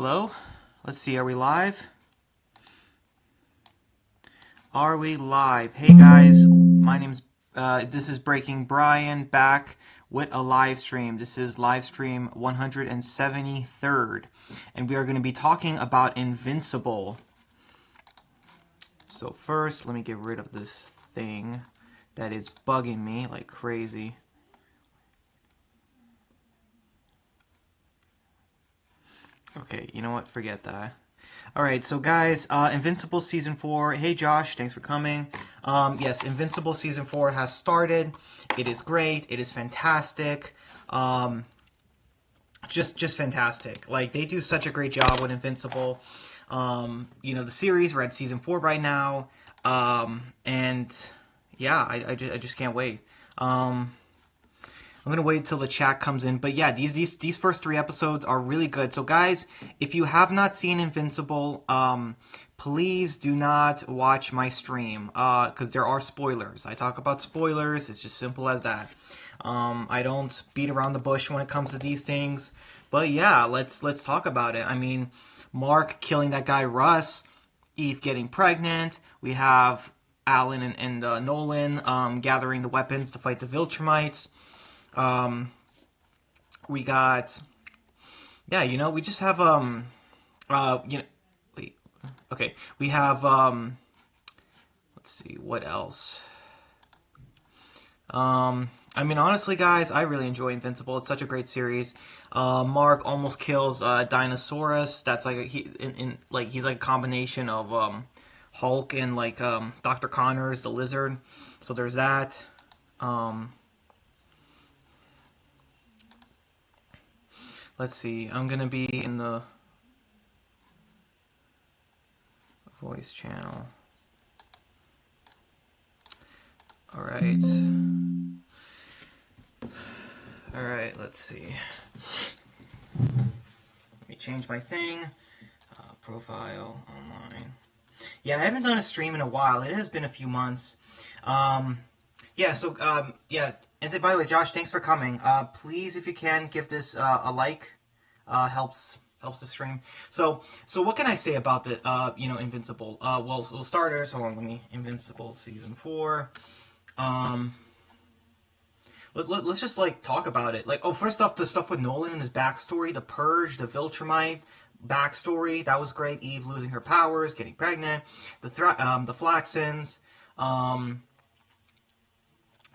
Hello? Let's see, are we live? Are we live? Hey guys, my name's, this is Breaking Brian back with a live stream. This is live stream 173rd, and we are going to be talking about Invincible. So first, let me get rid of this thing that is bugging me like crazy. Okay, you know what? Forget that. Alright, so guys, Invincible Season 4. Hey Josh, thanks for coming. Yes, Invincible Season 4 has started. It is great. It is fantastic. Just fantastic. Like, they do such a great job with Invincible. You know, the series, we're at Season 4 right now. And, yeah, I just can't wait. I'm gonna wait till the chat comes in, but yeah, these first 3 episodes are really good. So guys, if you have not seen Invincible, please do not watch my stream, because there are spoilers. I talk about spoilers. It's just simple as that. I don't beat around the bush when it comes to these things, but yeah, let's talk about it. I mean, Mark killing that guy Russ, Eve getting pregnant. We have Alan and Nolan gathering the weapons to fight the Viltrumites. We got, yeah, you know, we just have, you know, wait, okay, we have, let's see, what else? I mean, honestly, guys, I really enjoy Invincible. It's such a great series. Mark almost kills, Dinosaurus. That's like, like, he's like a combination of, Hulk and, like, Dr. Connors, the lizard. So there's that. Let's see, I'm going to be in the voice channel. Alright. Alright, let's see. Let me change my thing. Profile, online. Yeah, I haven't done a stream in a while. It has been a few months. Yeah, so, yeah. And then, by the way, Josh, thanks for coming. Please, if you can, give this a like. Helps the stream. So what can I say about the you know, Invincible? Well, starters. Hold on, let me. Invincible Season 4. Let's just like talk about it. Like, oh, first off, the stuff with Nolan and his backstory, the Purge, the Viltrumite backstory, that was great. Eve losing her powers, getting pregnant, the Flaxens.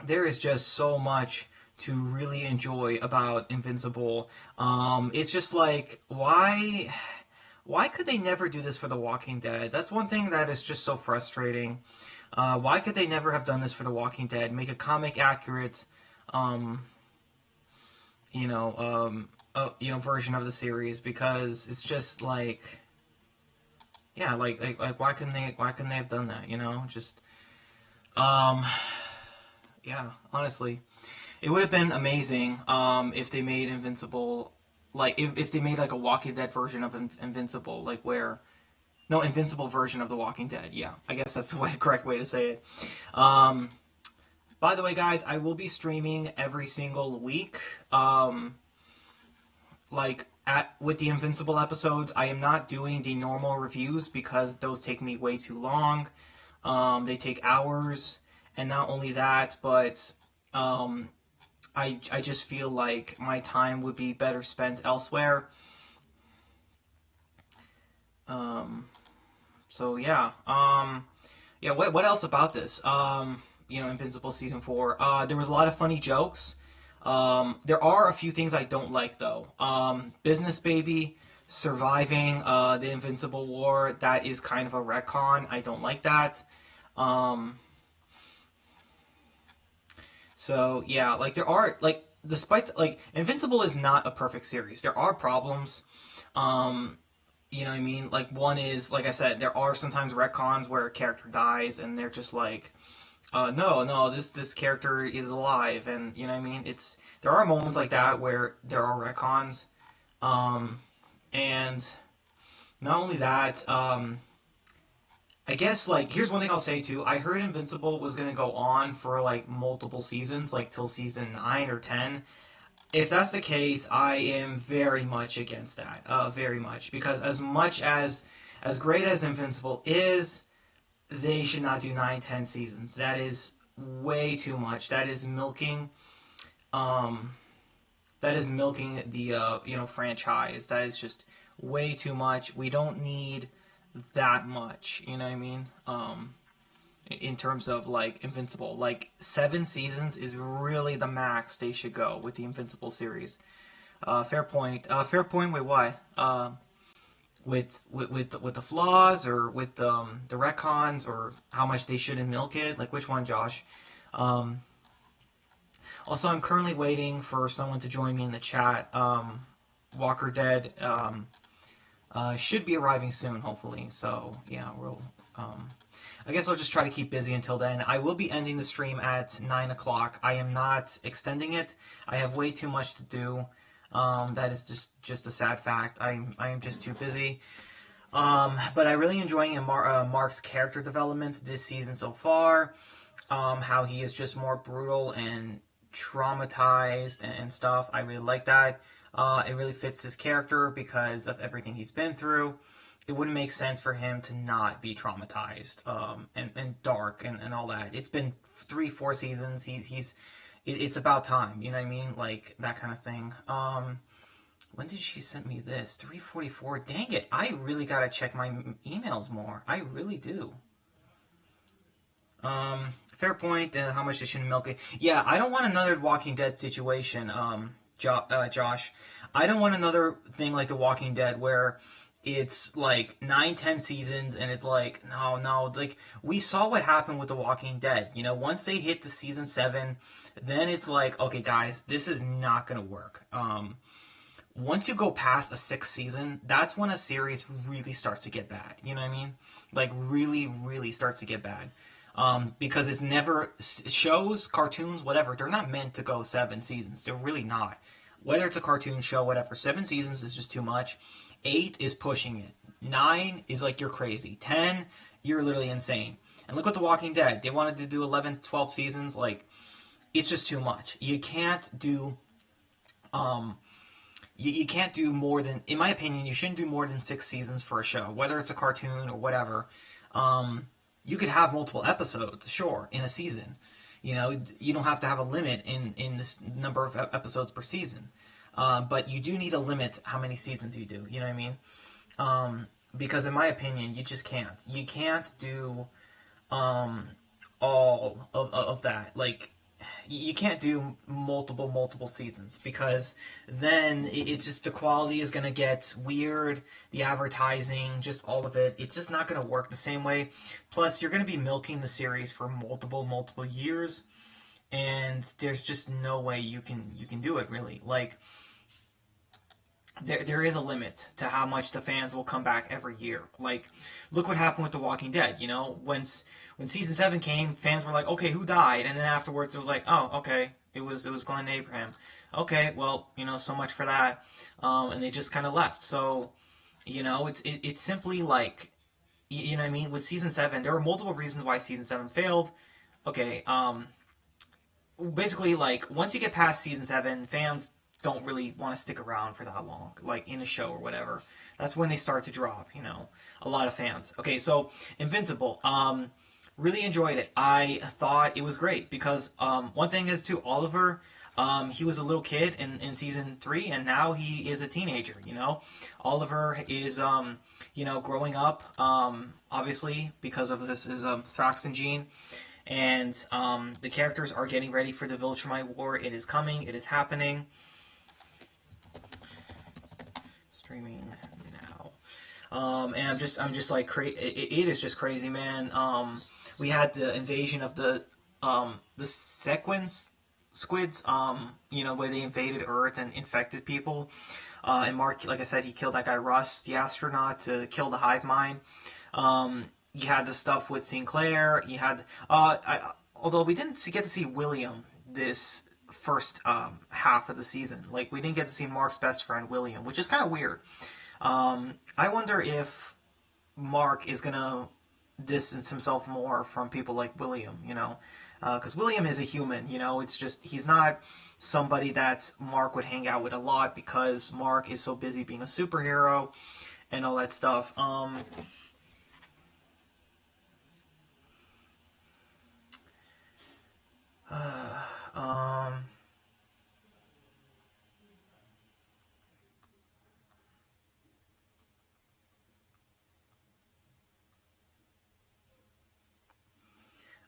There is just so much to really enjoy about Invincible. It's just like, why could they never do this for The Walking Dead? That's one thing that is just so frustrating. Why could they never have done this for The Walking Dead? Make a comic accurate, you know, version of the series, because it's just like, yeah, like why couldn't they have done that? You know, just, yeah, honestly. It would have been amazing if they made Invincible, like, if they made, like, a Walking Dead version of Invincible, like, where, no, Invincible version of The Walking Dead, yeah, I guess that's the correct way to say it. By the way, guys, I will be streaming every single week, like, with the Invincible episodes. I am not doing the normal reviews because those take me way too long. They take hours, and not only that, but, I just feel like my time would be better spent elsewhere. So yeah. Yeah, what else about this? You know, Invincible Season 4. There was a lot of funny jokes. There are a few things I don't like, though. Business Baby surviving the Invincible War, that is kind of a retcon. I don't like that. So, yeah, like, there are, like, despite, like, Invincible is not a perfect series. There are problems. You know what I mean? Like, one is, like I said, there are sometimes retcons where a character dies, and they're just like, no, this character is alive, and, you know what I mean? There are moments like that where there are retcons, and not only that, I guess, like, here's one thing I'll say, too. I heard Invincible was going to go on for, like, multiple seasons, like, till season 9 or 10. If that's the case, I am very much against that. Very much, because as great as Invincible is, they should not do 9, 10 seasons. That is way too much. Um, that is milking the franchise. That is just way too much. We don't need that much. You know what I mean? In terms of like Invincible, like 7 seasons is really the max they should go with the Invincible series. Fair point. Fair point. Wait, why? With the flaws, or with the retcons, or how much they shouldn't milk it? Like, which one, Josh? Um, Also, I'm currently waiting for someone to join me in the chat. Walker Dead should be arriving soon, hopefully. So yeah, we'll. I guess I'll just try to keep busy until then. I will be ending the stream at 9 o'clock. I am not extending it. I have way too much to do. That is just a sad fact. I am just too busy. But I really enjoying Mark's character development this season so far. How he is just more brutal and traumatized and stuff. I really like that. It really fits his character because of everything he's been through. It wouldn't make sense for him to not be traumatized, and dark, and all that. It's been 3, 4 seasons. It's about time. You know what I mean? Like that kind of thing. When did she send me this? 3:44. Dang it! I really gotta check my emails more. I really do. Fair point. How much they shouldn't milk it. Yeah, I don't want another Walking Dead situation. Josh, I don't want another thing like The Walking Dead where it's like 9, 10 seasons, and it's like no, no. Like we saw what happened with The Walking Dead. You know, once they hit the season 7, then it's like, okay, guys, this is not gonna work. Once you go past a 6th season, that's when a series really starts to get bad. You know what I mean? Like really, really starts to get bad. Because it's never shows, cartoons, whatever. They're not meant to go 7 seasons. They're really not. Whether it's a cartoon show, whatever. 7 seasons is just too much. 8 is pushing it. 9 is like you're crazy. 10, you're literally insane. And look at The Walking Dead. They wanted to do 11, 12 seasons. Like it's just too much. You can't do. You can't do more than, in my opinion, you shouldn't do more than 6 seasons for a show, whether it's a cartoon or whatever. You could have multiple episodes, sure, in a season. You know, you don't have to have a limit in this number of episodes per season. But you do need a limit how many seasons you do. You know what I mean? Because in my opinion, you just can't. You can't do all of that. Like, you can't do multiple seasons, because then it's just the quality is going to get weird, the advertising, just all of it, it's just not going to work the same way. Plus you're going to be milking the series for multiple years, and there's just no way you can do it, really. Like there is a limit to how much the fans will come back every year. Like, look what happened with The Walking Dead. You know, when season 7 came, fans were like, okay, who died? And then afterwards, it was like, oh, okay, it was Glenn Abraham. Okay, well, you know, so much for that. And they just kind of left. So, you know, it's simply like, you know what I mean? With season 7, there were multiple reasons why season 7 failed. Okay, basically, like, once you get past season 7, fans don't really want to stick around for that long, like in a show or whatever. That's when they start to drop, you know, a lot of fans. Okay, so Invincible, really enjoyed it. I thought it was great because one thing is to Oliver, he was a little kid in season 3, and now he is a teenager. You know, Oliver is you know, growing up, obviously because of this is Thraxton gene. And the characters are getting ready for the Viltrumite War. It is coming. It is happening. Streaming now. And I'm just like it is just crazy, man. We had the invasion of the sequence squids, you know, where they invaded Earth and infected people. And Mark, like I said, he killed that guy Russ, the astronaut, to kill the hive mind. You had the stuff with Sinclair. You had, although we didn't get to see William this first half of the season. Like, we didn't get to see Mark's best friend William, which is kind of weird. I wonder if Mark is gonna distance himself more from people like William, because William is a human, it's just he's not somebody that Mark would hang out with a lot because Mark is so busy being a superhero and all that stuff. Um,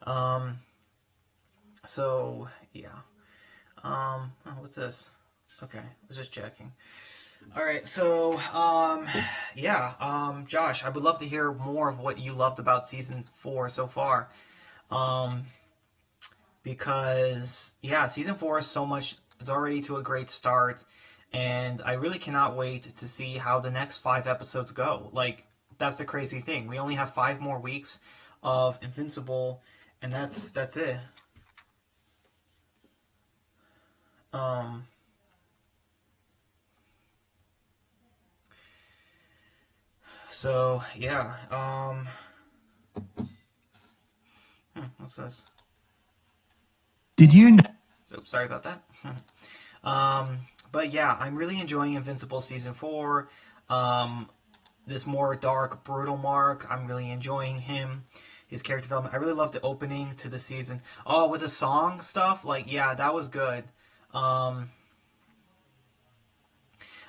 um, so yeah. Oh, what's this? Okay, I was just checking. All right, so yeah, Josh, I would love to hear more of what you loved about season 4 so far. Um, because yeah, season 4 is so much. It's already to a great start, and I really cannot wait to see how the next 5 episodes go. Like that's the crazy thing. We only have 5 more weeks of Invincible, and that's it. Um, so yeah. What's this? Did you know? So sorry about that. um, but yeah, I'm really enjoying Invincible season 4. Um, this more dark, brutal Mark. I'm really enjoying him. His character development. I really love the opening to the season. Oh, with the song stuff, like yeah, that was good. Um,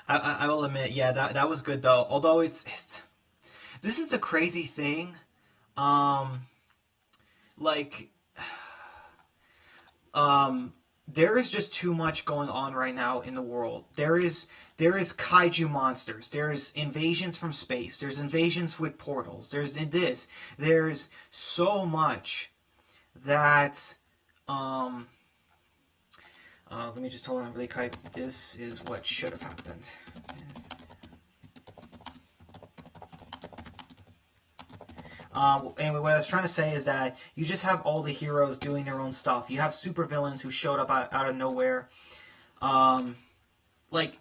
I will admit, yeah, that was good though. Although it's this is the crazy thing. Um, like there is just too much going on right now in the world. There is kaiju monsters. There's invasions from space. There's invasions with portals. There's in this. There's so much that um let me just hold on really quick. This is what should have happened. Anyway, what I was trying to say is that you just have all the heroes doing their own stuff. You have supervillains who showed up out of nowhere. Um, like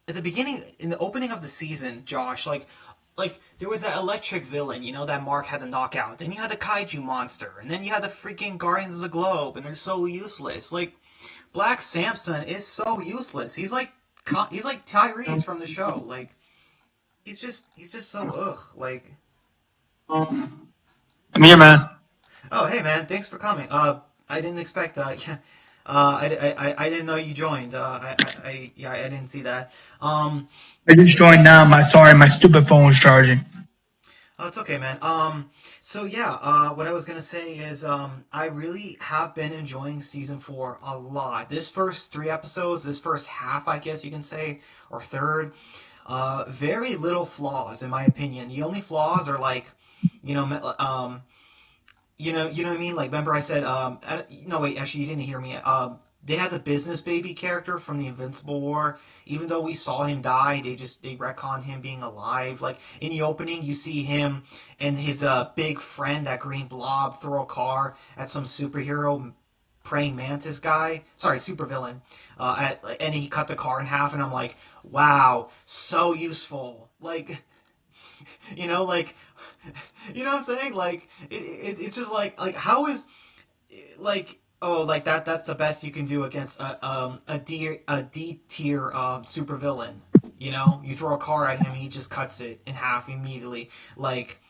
at the beginning, in the opening of the season, Josh, like there was that electric villain, that Mark had to knock out. Then you had the kaiju monster, and then you had the freaking Guardians of the Globe, and they're so useless. Like Black Samson is so useless. He's like Tyrese from the show. Like he's just so ugh. Like I'm here, man. oh hey man, thanks for coming. I didn't expect that. I didn't know you joined. Yeah, I didn't see that. I just So, joined now. My stupid phone was charging. oh, it's okay, man. So yeah, what I was gonna say is, I really have been enjoying season 4 a lot. This first 3 episodes, this first half, I guess you can say, or third, very little flaws in my opinion. The only flaws are like, you know, you know what I mean? Like, remember I said, no, wait, actually, you didn't hear me. They had the business baby character from the Invincible War. Even though we saw him die, they retconned him being alive. Like in the opening, you see him and his big friend, that green blob, throw a car at some superhero praying mantis guy. Sorry, supervillain. And he cut the car in half, and I'm like, wow, so useful. Like, like you know what I'm saying? Like it's just like how is like oh like that's the best you can do against a D tier super villain. You throw a car at him, he just cuts it in half immediately. Like,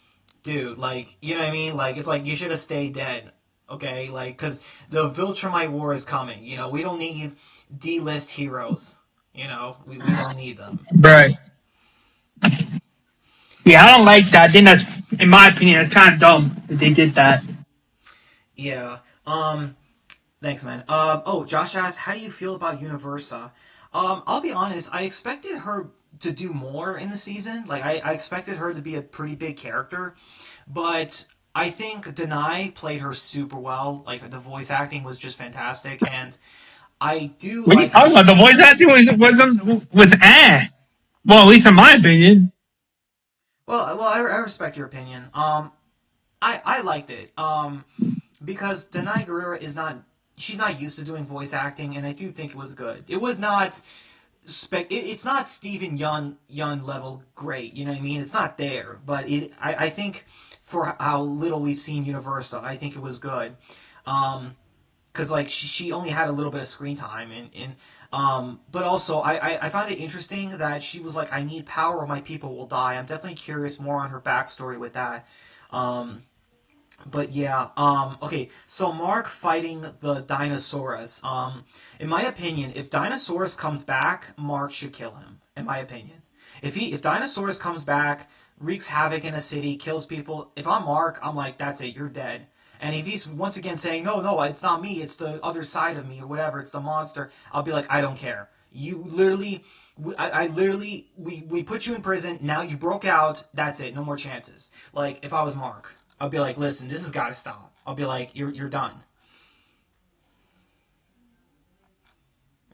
dude, like you know what I mean? Like it's like you should have stayed dead. Okay, like because the Viltrumite War is coming. We don't need D-list heroes. We don't need them. Right. Yeah, I don't like that. I think that's, in my opinion, that's kind of dumb that they did that. Yeah. Thanks, man. Oh, Josh asked, how do you feel about Universa? I'll be honest, I expected her to do more in the season. Like, I expected her to be a pretty big character, but I think Denai played her super well. Like, the voice acting was just fantastic, and I do What are you like how talking about? The voice acting was well, at least in my opinion. well, I respect your opinion. I liked it. Because Denai Guerrera she's not used to doing voice acting, and I do think it was good. It was not it's not Steven Yeun level great. You know what I mean? It's not there, but I think for how little we've seen Universa. I think it was good. Because like she only had a little bit of screen time but also I found it interesting that she was like, I need power or my people will die. I'm definitely curious more on her backstory with that. um but yeah, okay, so Mark fighting the Dinosaurus. In my opinion, if Dinosaurus comes back, Mark should kill him. In my opinion, if Dinosaurus comes back, wreaks havoc in a city, kills people, if I'm Mark, I'm like, that's it, you're dead. And if he's once again saying, no, no, it's not me, it's the other side of me, or whatever, it's the monster, I'll be like, I don't care. You literally, I literally, we put you in prison, now you broke out, that's it, no more chances. Like, if I was Mark, I'll be like, listen, this has got to stop. I'll be like, you're done.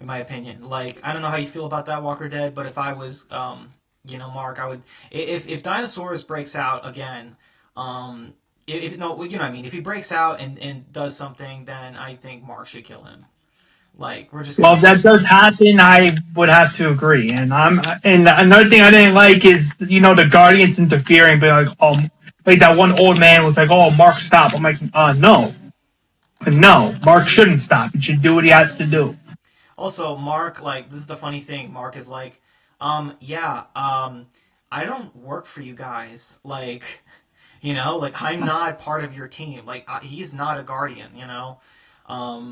In my opinion, like, I don't know how you feel about that, Walker Dead, but if I was, Mark, I would, if Dinosaurus breaks out again, if no, you know what I mean, if he breaks out and does something, then I think Mark should kill him. Like, we're just gonna Well, if see. that does happen, I would have to agree. And another thing I didn't like is the Guardians interfering, but like that one old man was like, "Oh, Mark, stop." I'm like, no, no, Mark shouldn't stop. He should do what he has to do. Also, Mark, like, this is the funny thing. Mark is like, yeah, I don't work for you guys. Like, like, I'm not part of your team. Like, he's not a guardian.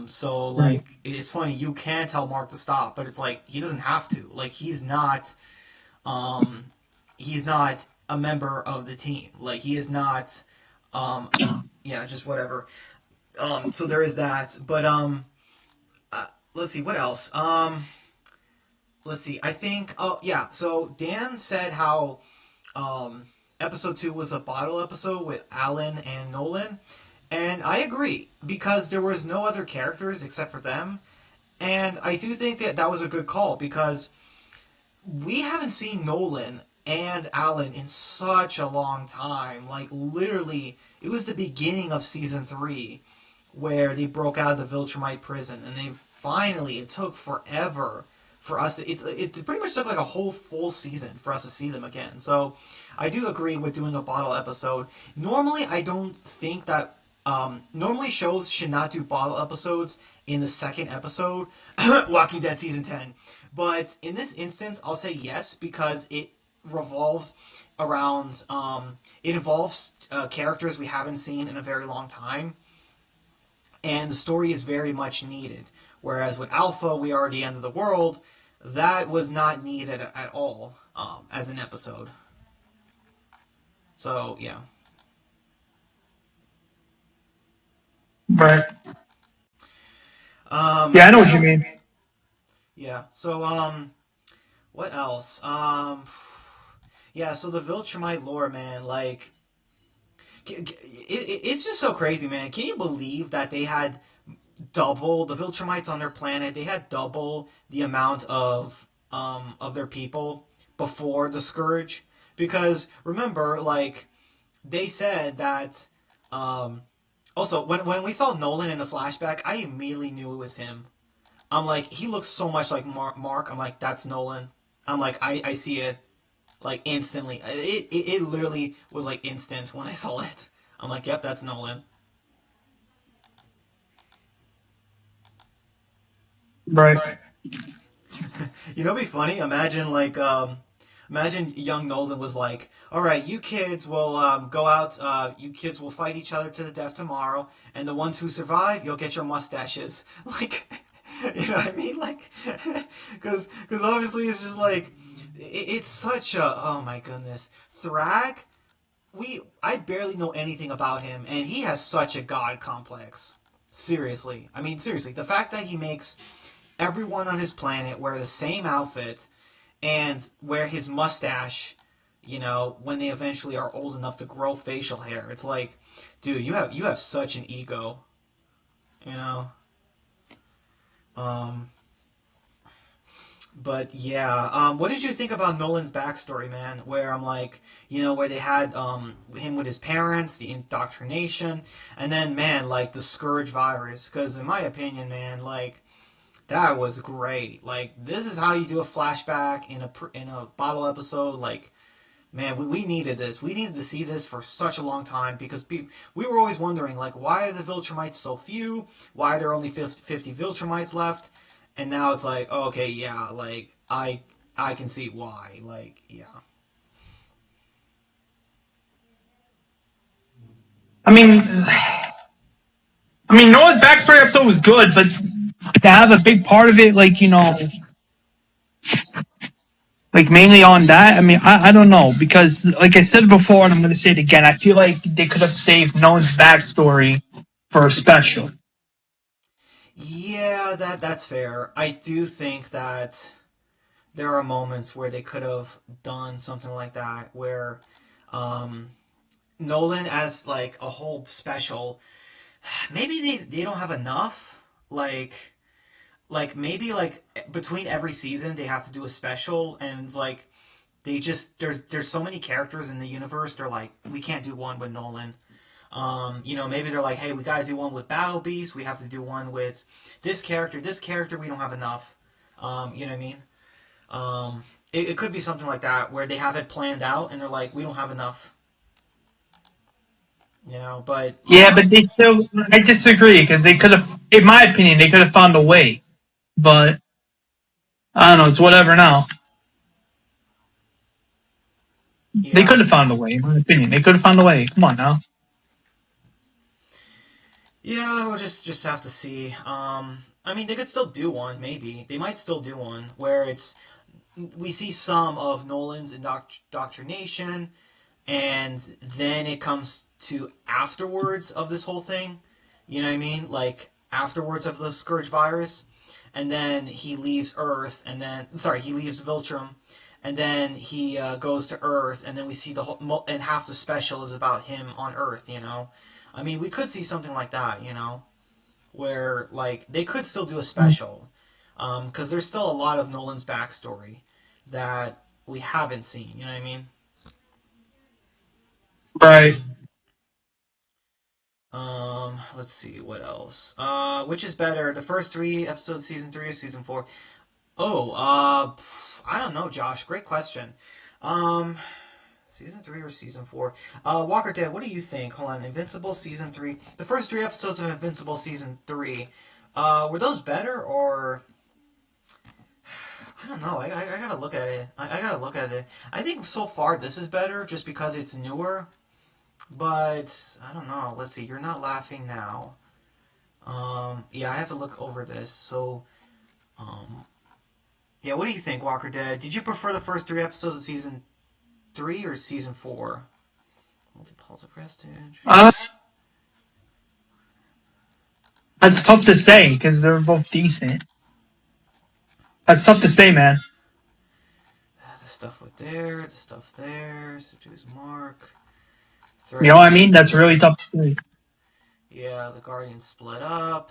So Right, like, it's funny. You can tell Mark to stop, but it's like he doesn't have to. Like, um, he's not a member of the team. Like, he is not. Um, yeah, just whatever. So there is that. But let's see what else. Let's see. I think. Oh yeah. So Dan said how um, episode two was a bottle episode with Alan and Nolan, and I agree because there was no other characters except for them, and I do think that that was a good call because we haven't seen Nolan and Alan in such a long time. Like, literally, it was the beginning of season three where they broke out of the Viltrumite prison, and they finally, it took forever for us to, it pretty much took like a whole full season for us to see them again. So I do agree with doing a bottle episode. Normally, I don't think that, normally shows should not do bottle episodes in the second episode, Walking Dead season 10. But in this instance, I'll say yes because it revolves around, it involves characters we haven't seen in a very long time, and the story is very much needed. Whereas with Alpha, we are the end of the world. That was not needed at all as an episode. So yeah. right. Yeah, I know what Yeah, you mean. yeah. So what else? Yeah. So the Viltrumite lore, man. Like, it's just so crazy, man. Can you believe that they had double the Viltrumites on their planet? They had double the amount of their people before the Scourge. Because remember, like, they said that. Also, when we saw Nolan in the flashback, I immediately knew it was him. I'm like, he looks so much like Mark. I'm like, that's Nolan. I'm like, I see it like instantly. It literally was like instant when I saw it. I'm like, yep, that's Nolan. Right. It'd be funny. Imagine like imagine young Nolan was like, all right, you kids will go out. You kids will fight each other to the death tomorrow, and the ones who survive, you'll get your mustaches. Like, you know what I mean? Like, because obviously it's just like it's such a, oh my goodness, Thrag. I barely know anything about him, and he has such a god complex. Seriously, I mean seriously, the fact that he makes everyone on his planet wear the same outfit and wear his mustache, when they eventually are old enough to grow facial hair. It's like, dude, you have such an ego, you know. Um, but yeah, what did you think about Nolan's backstory, man? Where I'm like, where they had him with his parents, the indoctrination, and then man, like the scourge virus. Because in my opinion, man, like that was great. Like, this is how you do a flashback in a bottle episode. Like, Man, we needed this. We needed to see this for such a long time because we were always wondering, like, why are the Viltrumites so few? Why are there only 50 Viltrumites left? And now it's like, oh, okay, yeah, like, I can see why. Like, yeah. I mean, Noah's backstory episode was good, but to have a big part of it, like, like mainly on that. I mean, I don't know because, like I said before, and I'm going to say it again. I feel like they could have saved Nolan's backstory for a special. Yeah, that's fair. I do think that there are moments where they could have done something like that, where um, Nolan as like a whole special, maybe they don't have enough. Like maybe like between every season they have to do a special, and it's like they just there's so many characters in the universe. They're like, we can't do one with Nolan. Maybe they're like, hey, we got to do one with Battle Beast. We have to do one with this character. This character, we don't have enough. You know what I mean? It could be something like that where they have it planned out and they're like, we don't have enough. But Yeah, but they still. I disagree because they could have, in my opinion, they could have found a way. But I don't know. It's whatever now. They yeah, could have found a way, in my opinion. They could have found a way. Come on now. yeah, we'll just have to see. I mean, they could still do one. Maybe they might still do one where it's we see some of Nolan's indoctrination, and then it comes to afterwards of this whole thing. You know what I mean? Like afterwards of the Scourge virus, and then he leaves Earth, and then sorry, he leaves Viltrum, and then he goes to Earth, and then we see the whole and half the special is about him on Earth. I mean, we could see something like that. Where like they could still do a special, because there's still a lot of Nolan's backstory that we haven't seen. You know what I mean? Right. Let's see what else. Which is better, the first three episodes of season three or season four? Oh, I don't know, Josh. Great question. Um, season three or season four? Walker Dead. What do you think? Hold on, Invincible season three. The first three episodes of Invincible season three. Were those better or? I don't know. I gotta look at it. I gotta look at it. I think so far this is better just because it's newer. But I don't know. Let's see. You're not laughing now. Yeah, I have to look over this. So, um, yeah. What do you think, Walker Dead? Did you prefer the first three episodes of season three or season four? Multi-pulse prestige. Uh, that's tough to say because they're both decent. That's tough to say, man. The stuff with there, the stuff there. Subdues Mark. You know what I Threats. mean? That's really tough to say. Yeah, the Guardians split up.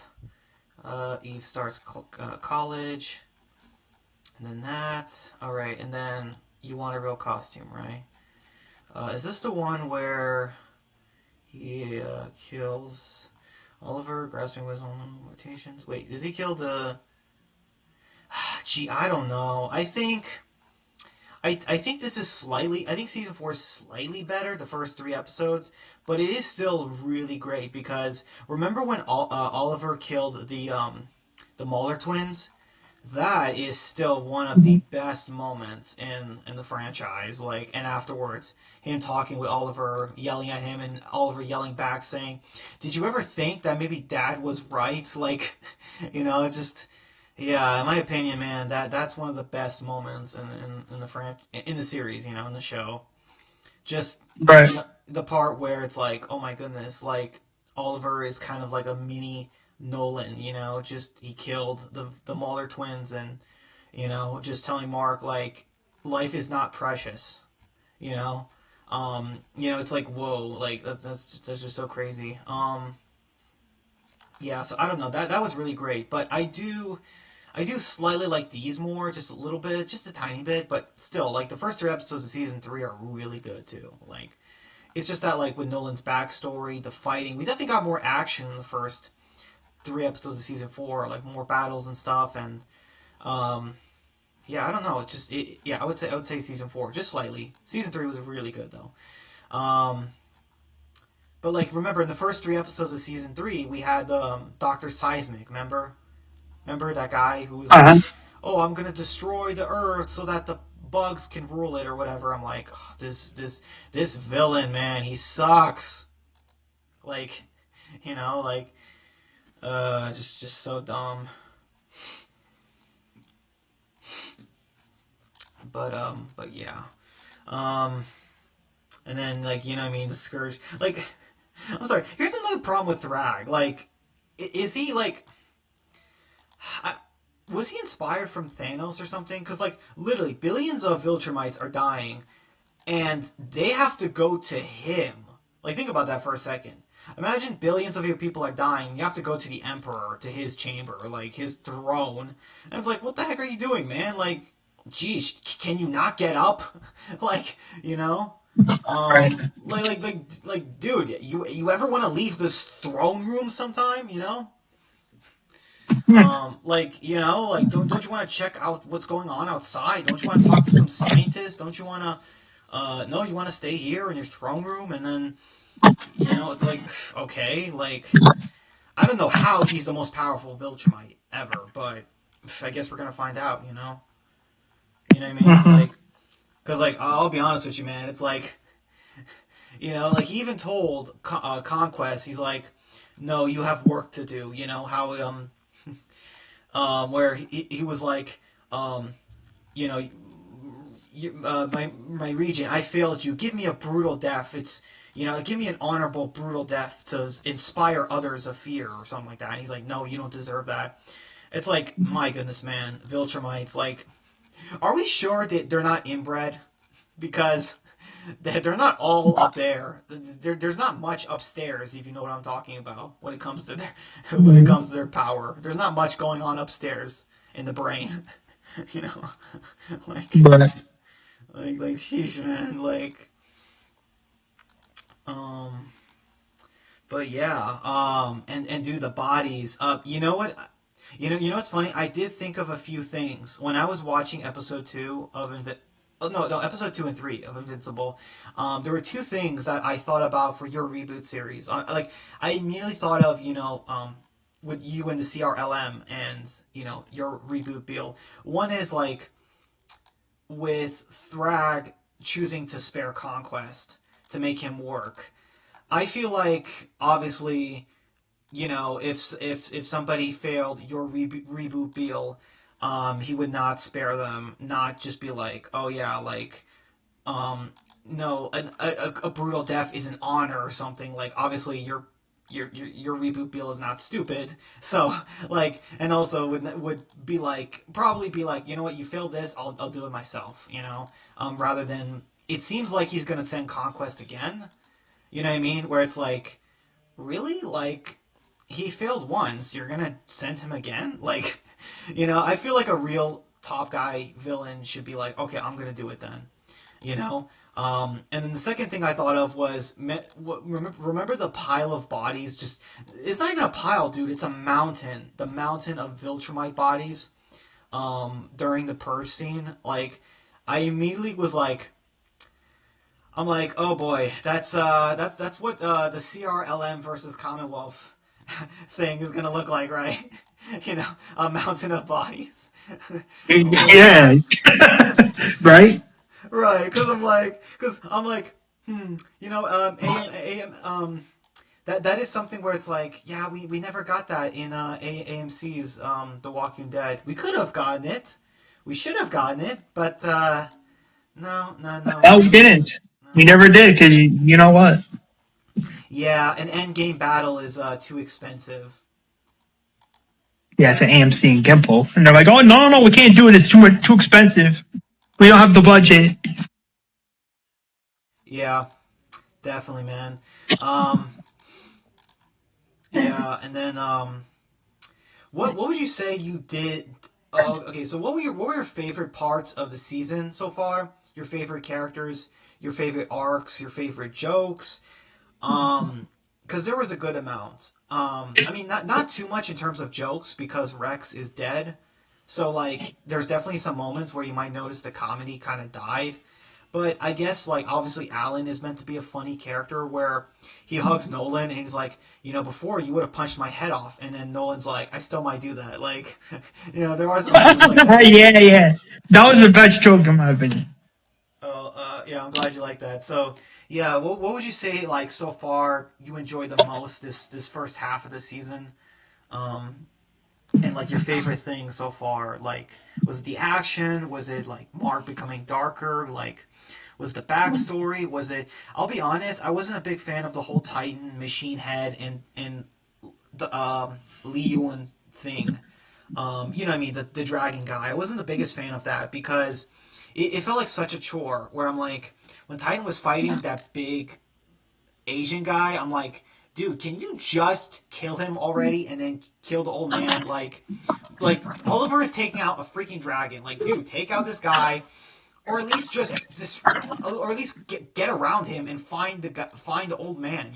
Eve starts college. And then that. Alright, and then you want a real costume, right? Is this the one where he kills Oliver, grasping wisdom limitations? Wait, does he kill the... Gee, I don't know. I think this is slightly... I think season 4 is slightly better, the first three episodes, but it is still really great because remember when Oliver killed the Muller twins? That is still one of the best moments in the franchise. Like, and afterwards, him talking with Oliver, yelling at him, and Oliver yelling back, saying, "Did you ever think that maybe Dad was right?" Like, just yeah. In my opinion, man, that's one of the best moments in in the series. In the show. Just Right. the part where it's like, oh my goodness, like Oliver is kind of like a mini Nolan, just he killed the Muller twins and just telling Mark like life is not precious, you know. It's like whoa, like that's just so crazy. Yeah, so I don't know. That was really great, but I do slightly like these more, just a little bit, just a tiny bit, but still, like the first three episodes of season three are really good too. Like, it's just that like with Nolan's backstory, the fighting, we definitely got more action in the first three episodes of season four, like more battles and stuff, and um, yeah, I don't know. It's just yeah, I would say season four, just slightly. Season three was really good though. Um, but like remember in the first three episodes of season three, we had Doctor Seismic. Remember that guy who was Uh like, huh. "Oh, I'm gonna destroy the Earth so that the bugs can rule it or whatever." I'm like, oh, this villain, man, he sucks. Like, like just so dumb. But yeah. Um, and then like I mean, the Scourge. Like, I'm sorry. Here's another problem with Thrag. Like, is he like? I, was he inspired from Thanos or something? Because like literally billions of Viltrumites are dying, and they have to go to him. Like think about that for a second. Imagine billions of your people are dying. You have to go to the Emperor, to his chamber, like his throne, and it's like, what the heck are you doing, man? Like, geez, can you not get up? like, you know. Right. Dude, you ever want to leave this throne room sometime? Don't you want to check out what's going on outside? Don't you want to talk to some scientists? Don't you want to? No, you want to stay here in your throne room, and then it's like okay, like I don't know how he's the most powerful Viltrumite ever, but I guess we're gonna find out. You know what I mean? Mm-hmm. Cause like I'll be honest with you, man. It's like like he even told Conquest, he's like, no, you have work to do. How where he was like, you know, my region, I failed you. Give me a brutal death. Give me an honorable brutal death to inspire others of fear or something like that. And he's like, no, you don't deserve that. It's like, my goodness, man, Viltrumites. Like, are we sure that they're not inbred? Because they're not all up there. There's not much upstairs, if you know what I'm talking about. When it comes to their power, there's not much going on upstairs in the brain. you know, like But sheesh, man. Um, but yeah, and do the bodies. You know what? What's funny? I did think of a few things when I was watching episode two of Oh, no, episode two and three of Invincible. There were two things that I thought about for your reboot series. I immediately thought of with you and the CRLM and your reboot Bill. One is like with Thrag choosing to spare Conquest to make him work. I feel like obviously if somebody failed your reboot Beal, he would not spare them. Not just be like, oh yeah, like no, a brutal death is an honor or something. Like obviously your reboot Beal is not stupid. So like, and also would be like probably be like, you know what, you failed this, I'll do it myself. Rather than it seems like he's gonna send Conquest again. You know what I mean? Where it's like, really, like he failed once, you're gonna send him again? Like, I feel like a real top guy villain should be like, okay, I'm gonna do it then. You know? And then the second thing I thought of was, remember the pile of bodies? Just, it's not even a pile, dude. It's a mountain. The mountain of Viltrumite bodies during the purge scene. Like, I immediately was like, I'm like, oh boy, that's what the CRLM versus Commonwealth thing is gonna look like, right? A mountain of bodies. Oh boy, yeah, right. right? Because I'm like, that is something where it's like, yeah, we never got that in AMC's The Walking Dead. We could have gotten it, we should have gotten it, but no, no, no, No, we no, didn't. We no. never did because you know what? Yeah, an end game battle is too expensive. Yeah, it's an AMC and Gimple, and they're like, "Oh no, no, no, we can't do it. It's too expensive. We don't have the budget." Yeah, definitely, man. Um, yeah, and then what would you say you did? Oh, okay. So what were your favorite parts of the season so far? Your favorite characters, your favorite arcs, your favorite jokes. Because there was a good amount. I mean, not too much in terms of jokes because Rex is dead. So like, there's definitely some moments where you might notice the comedy kind of died. But I guess like obviously Alan is meant to be a funny character where he hugs Nolan and he's like, before you would have punched my head off, and then Nolan's like, I still might do that. Like, there are some moments like that. Yeah, yeah. That was the best joke in my opinion. Oh, yeah, I'm glad you like that. So, yeah, what would you say like so far you enjoyed the most this first half of the season? Um, and like your favorite thing so far, like was it the action? Was it like Mark becoming darker? Like was the backstory? Was it? I'll be honest, I wasn't a big fan of the whole Titan machine head and the Lee Yun thing. You know what I mean? The dragon guy. I wasn't the biggest fan of that because it felt like such a chore. Where I'm like, when Titan was fighting that big Asian guy, I'm like, dude, can you just kill him already and then kill the old man? Like Oliver is taking out a freaking dragon. Like, dude, take out this guy, or at least or at least get around him and find the old man,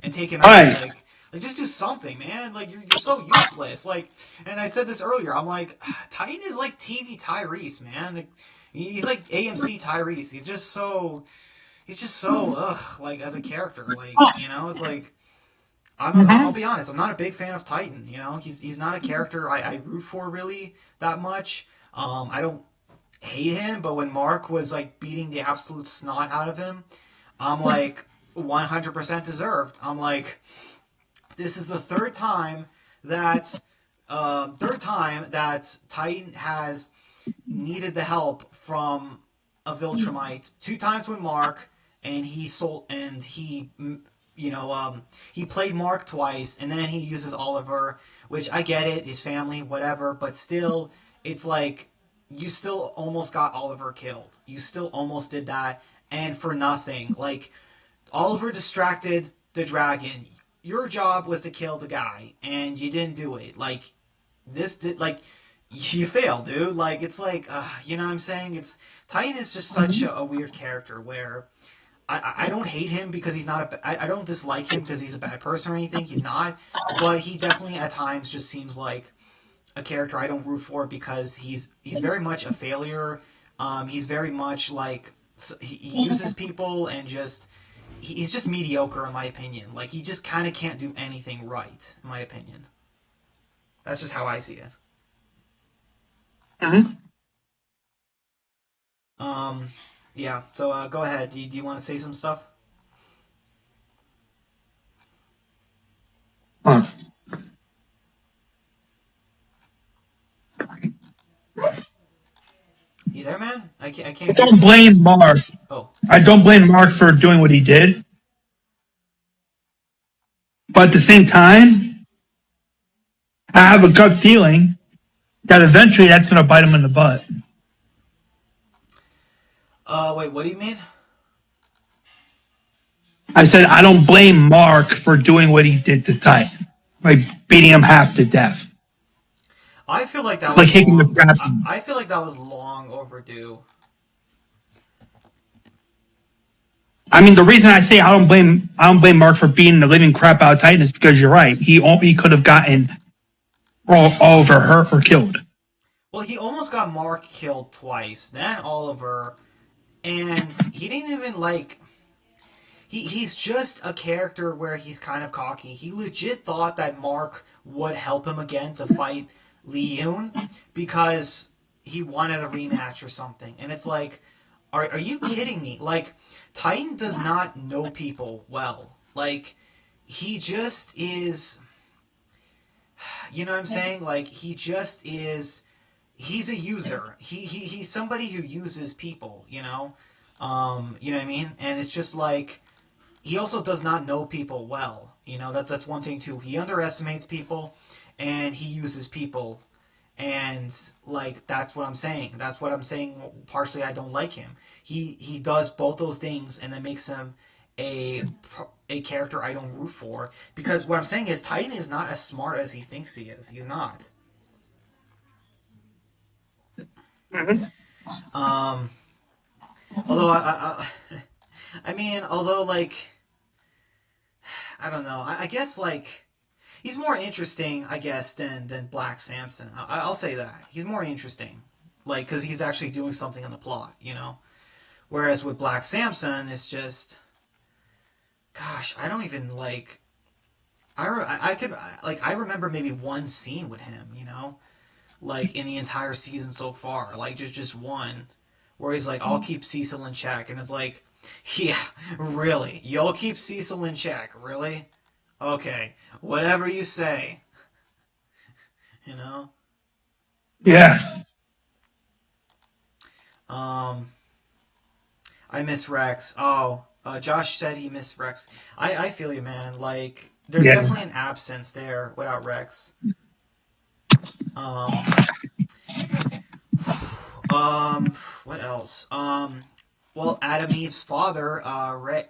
and take him All out. right. Like just do something, man. Like you're so useless. Like, and I said this earlier. I'm like, Titan is like TV Tyrese, man. Like, he's like AMC Tyrese. He's just so like as a character. Like, it's like I'll Mm-hmm. be honest. I'm not a big fan of Titan. He's not a character I root for really that much. I don't hate him, but when Mark was like beating the absolute snot out of him, I'm like 100% deserved. I'm like, this is the third time that Titan has needed the help from a Viltrumite. Two times with Mark, and he played Mark twice, and then he uses Oliver, which I get it, his family, whatever, but still, it's like you still almost got Oliver killed. You still almost did that, and for nothing. Like, Oliver distracted the dragon. Your job was to kill the guy, and you didn't do it. Like, this did, like, you failed, dude. Like, it's like, you know what I'm saying? Titan is just such a weird character where I don't hate him because he's not I don't dislike him because he's a bad person or anything. He's not. But he definitely at times just seems like a character I don't root for because he's very much a failure. He's very much like he uses people and he's just mediocre in my opinion. Like he just kind of can't do anything right in my opinion. That's just how I see it. Mm-hmm. Um, yeah. So go ahead. Do you want to say some stuff? Huh. You there, man? I I can't hear you. don't blame Mark. Oh, I don't blame Mark for doing what he did, but at the same time, I have a gut feeling that eventually that's going to bite him in the butt. wait. What do you mean? I said I don't blame Mark for doing what he did to Titan, like beating him half to death, I feel like that like was kicking the long. crap. I feel like that was long overdue. I mean, the reason I say I don't blame Mark for beating the living crap out of Titan is because you're right. He could have gotten all over hurt or killed. Well, he almost got Mark killed twice, then Oliver, and he didn't even like. He's just a character where he's kind of cocky. He legit thought that Mark would help him again to fight Lee Yoon because he wanted a rematch or something. And it's like, are you kidding me? Like, Titan does not know people well. Like, he just is. You know what I'm saying? Like, he just is. He's a user. He's somebody who uses people, You know what I mean? And it's just like he also does not know people well. That's one thing too. He underestimates people, and he uses people, and like that's what I'm saying. That's what I'm saying. Partially, I don't like him. He does both those things, and that makes him a a character I don't root for. Because what I'm saying is Titan is not as smart as he thinks he is. He's not. Um, although I mean, although like I don't know. I guess like He's more interesting, I guess, than Black Samson. I'll say that he's more interesting, like because he's actually doing something in the plot, you know. Whereas with Black Samson, it's just, gosh, I don't even like. I could like I remember maybe one scene with him, you know, like in the entire season so far, like just one, where he's like, "I'll keep Cecil in check," and it's like, yeah, really, you'll keep Cecil in check, really? Okay, whatever you say, you know. Yeah. Um, I miss Rex. Oh, Josh said he missed Rex. I feel you, man. Like, there's Yeah. definitely an absence there without Rex. Um, what else? Well, Adam Eve's father, Ray.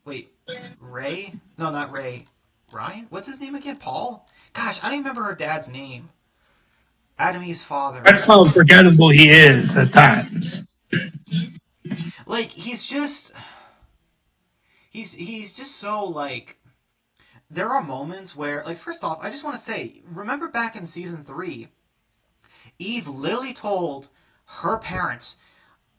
Wait, Ray? No, not Ray. Ryan? What's his name again? Paul? Gosh, I don't even remember her dad's name. Adam Eve's father. That's how forgettable he is at times. Like, he's just so like. There are moments where, like, first off, I just want to say, remember back in season 3, Eve literally told her parents,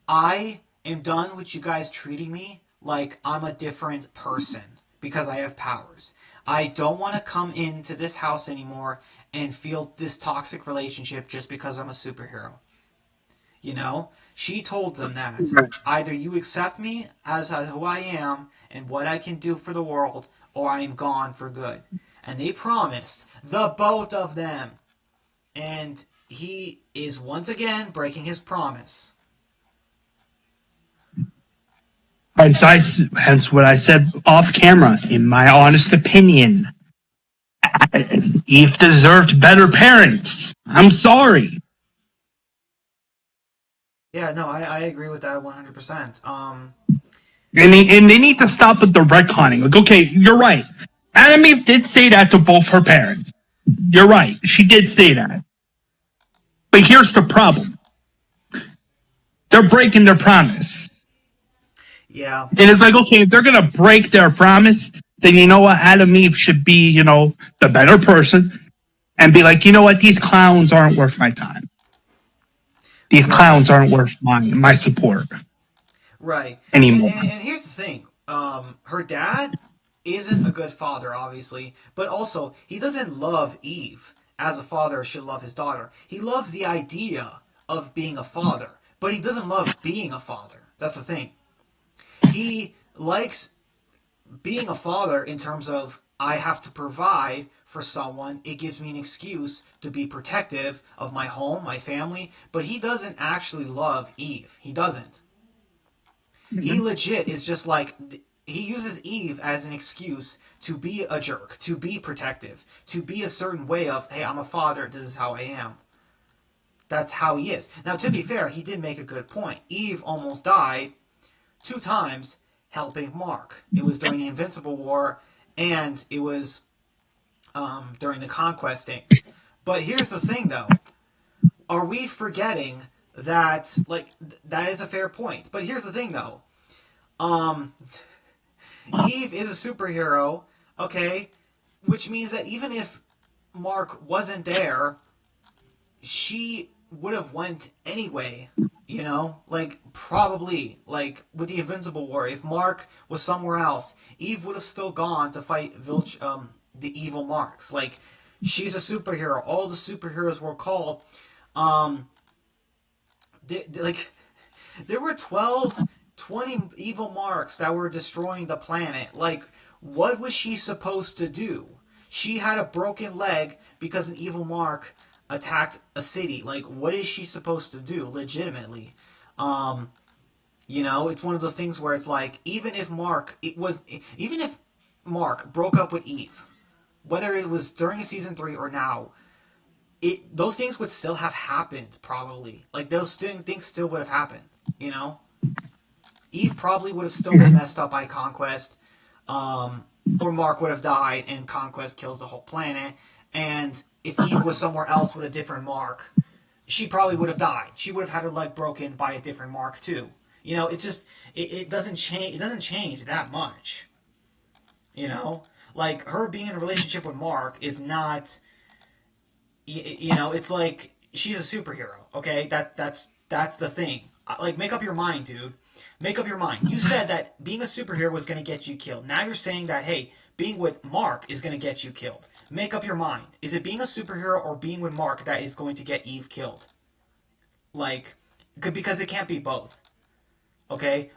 I am done with you guys treating me like I'm a different person because I have powers. I don't want to come into this house anymore and feel this toxic relationship just because I'm a superhero. You know? She told them that. Either you accept me as who I am and what I can do for the world, or I am gone for good. And they promised, the both of them. And he is once again breaking his promise. Hence what I said off camera. In my honest opinion, Eve deserved better parents. I'm sorry. Yeah, no, I agree with that 100%. And they need to stop with the retconning. Like, okay, you're right. Adam Eve did say that to both her parents. You're right. She did say that. But here's the problem. They're breaking their promise. Yeah. And it's like, okay, if they're going to break their promise, then you know what? Adam Eve should be, the better person and be like, you know what? These clowns aren't worth my time. These Right. clowns aren't worth my support Right. anymore. And here's the thing. Her dad isn't a good father, obviously, but also he doesn't love Eve as a father should love his daughter. He loves the idea of being a father, but he doesn't love being a father. That's the thing. He likes being a father in terms of I have to provide for someone. It gives me an excuse to be protective of my home, my family, but he doesn't actually love Eve. He doesn't. He legit is just like he uses Eve as an excuse to be a jerk, to be protective, to be a certain way of, hey, I'm a father, this is how I am. That's how he is. Now, to be fair, he did make a good point. Eve almost died 2 times helping Mark. It was during the Invincible War, and it was during the Conquesting. But here's the thing, though. Are we forgetting that, like, that is a fair point. But here's the thing, though. Um, Eve is a superhero, okay? Which means that even if Mark wasn't there, she would have went anyway. You know, like probably like with the Invincible War, if Mark was somewhere else, Eve would have still gone to fight the evil Marks. Like she's a superhero. All the superheroes were called. Um, like there were 12, 20 evil Marks that were destroying the planet. Like what was she supposed to do? She had a broken leg because an evil Mark attacked a city. Like, what is she supposed to do, legitimately? Um, it's one of those things where it's like, even if Mark broke up with Eve, whether it was during season 3 or now, those things would still have happened, probably. Like, those things still would have happened, you know? Eve probably would have still been messed up by Conquest, or Mark would have died and Conquest kills the whole planet, and if Eve was somewhere else with a different Mark, she probably would have died. She would have had her leg broken by a different Mark too. It just it doesn't change. It doesn't change that much. You know, Like her being in a relationship with Mark is not, it's like she's a superhero. Okay, that's the thing. Like, make up your mind, dude. Make up your mind. You said that being a superhero was going to get you killed. Now you're saying that, hey, being with Mark is going to get you killed. Make up your mind. Is it being a superhero or being with Mark that is going to get Eve killed? Like, because it can't be both. Okay,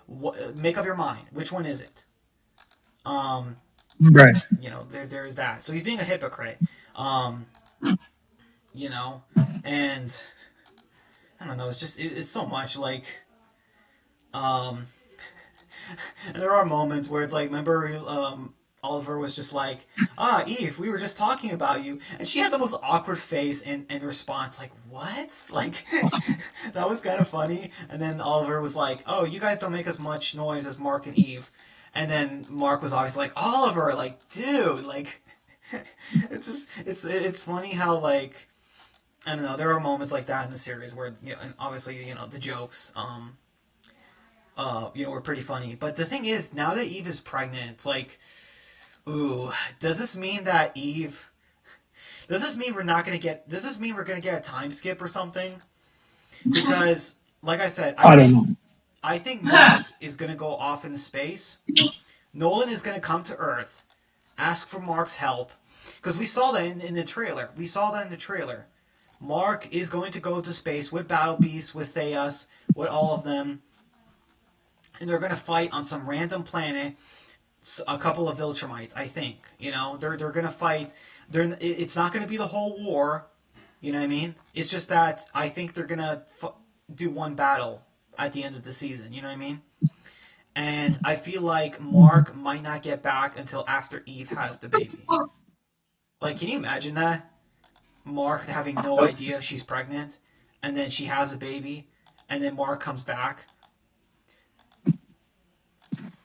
make up your mind. Which one is it? Um, Right. there's that. So he's being a hypocrite. Um, you know, and I don't know. It's just it's so much like. Um, and there are moments where it's like, remember, Oliver was just like, Eve, we were just talking about you. And she had the most awkward face in response, like, what? Like, that was kind of funny. And then Oliver was like, oh, you guys don't make as much noise as Mark and Eve. And then Mark was always like, Oliver, like, dude, like, it's just, it's funny how, like, I don't know, there are moments like that in the series where, and obviously, the jokes, were pretty funny. But the thing is, now that Eve is pregnant, it's like, ooh, does this mean that Eve? Does this mean we're not gonna get? Does this mean we're gonna get a time skip or something? Because, like I said, I don't know. I think Mark is gonna go off into space. Nolan is gonna come to Earth, ask for Mark's help, because we saw that in the trailer. We saw that in the trailer. Mark is going to go to space with Battle Beast, with Theas, with all of them, and they're going to fight on some random planet a couple of Viltrumites, I think. They're going to fight. It's not going to be the whole war. You know what I mean? It's just that I think they're going to do one battle at the end of the season. You know what I mean? And I feel like Mark might not get back until after Eve has the baby. Like, can you imagine that? Mark having no idea she's pregnant, and then she has a baby, and then Mark comes back.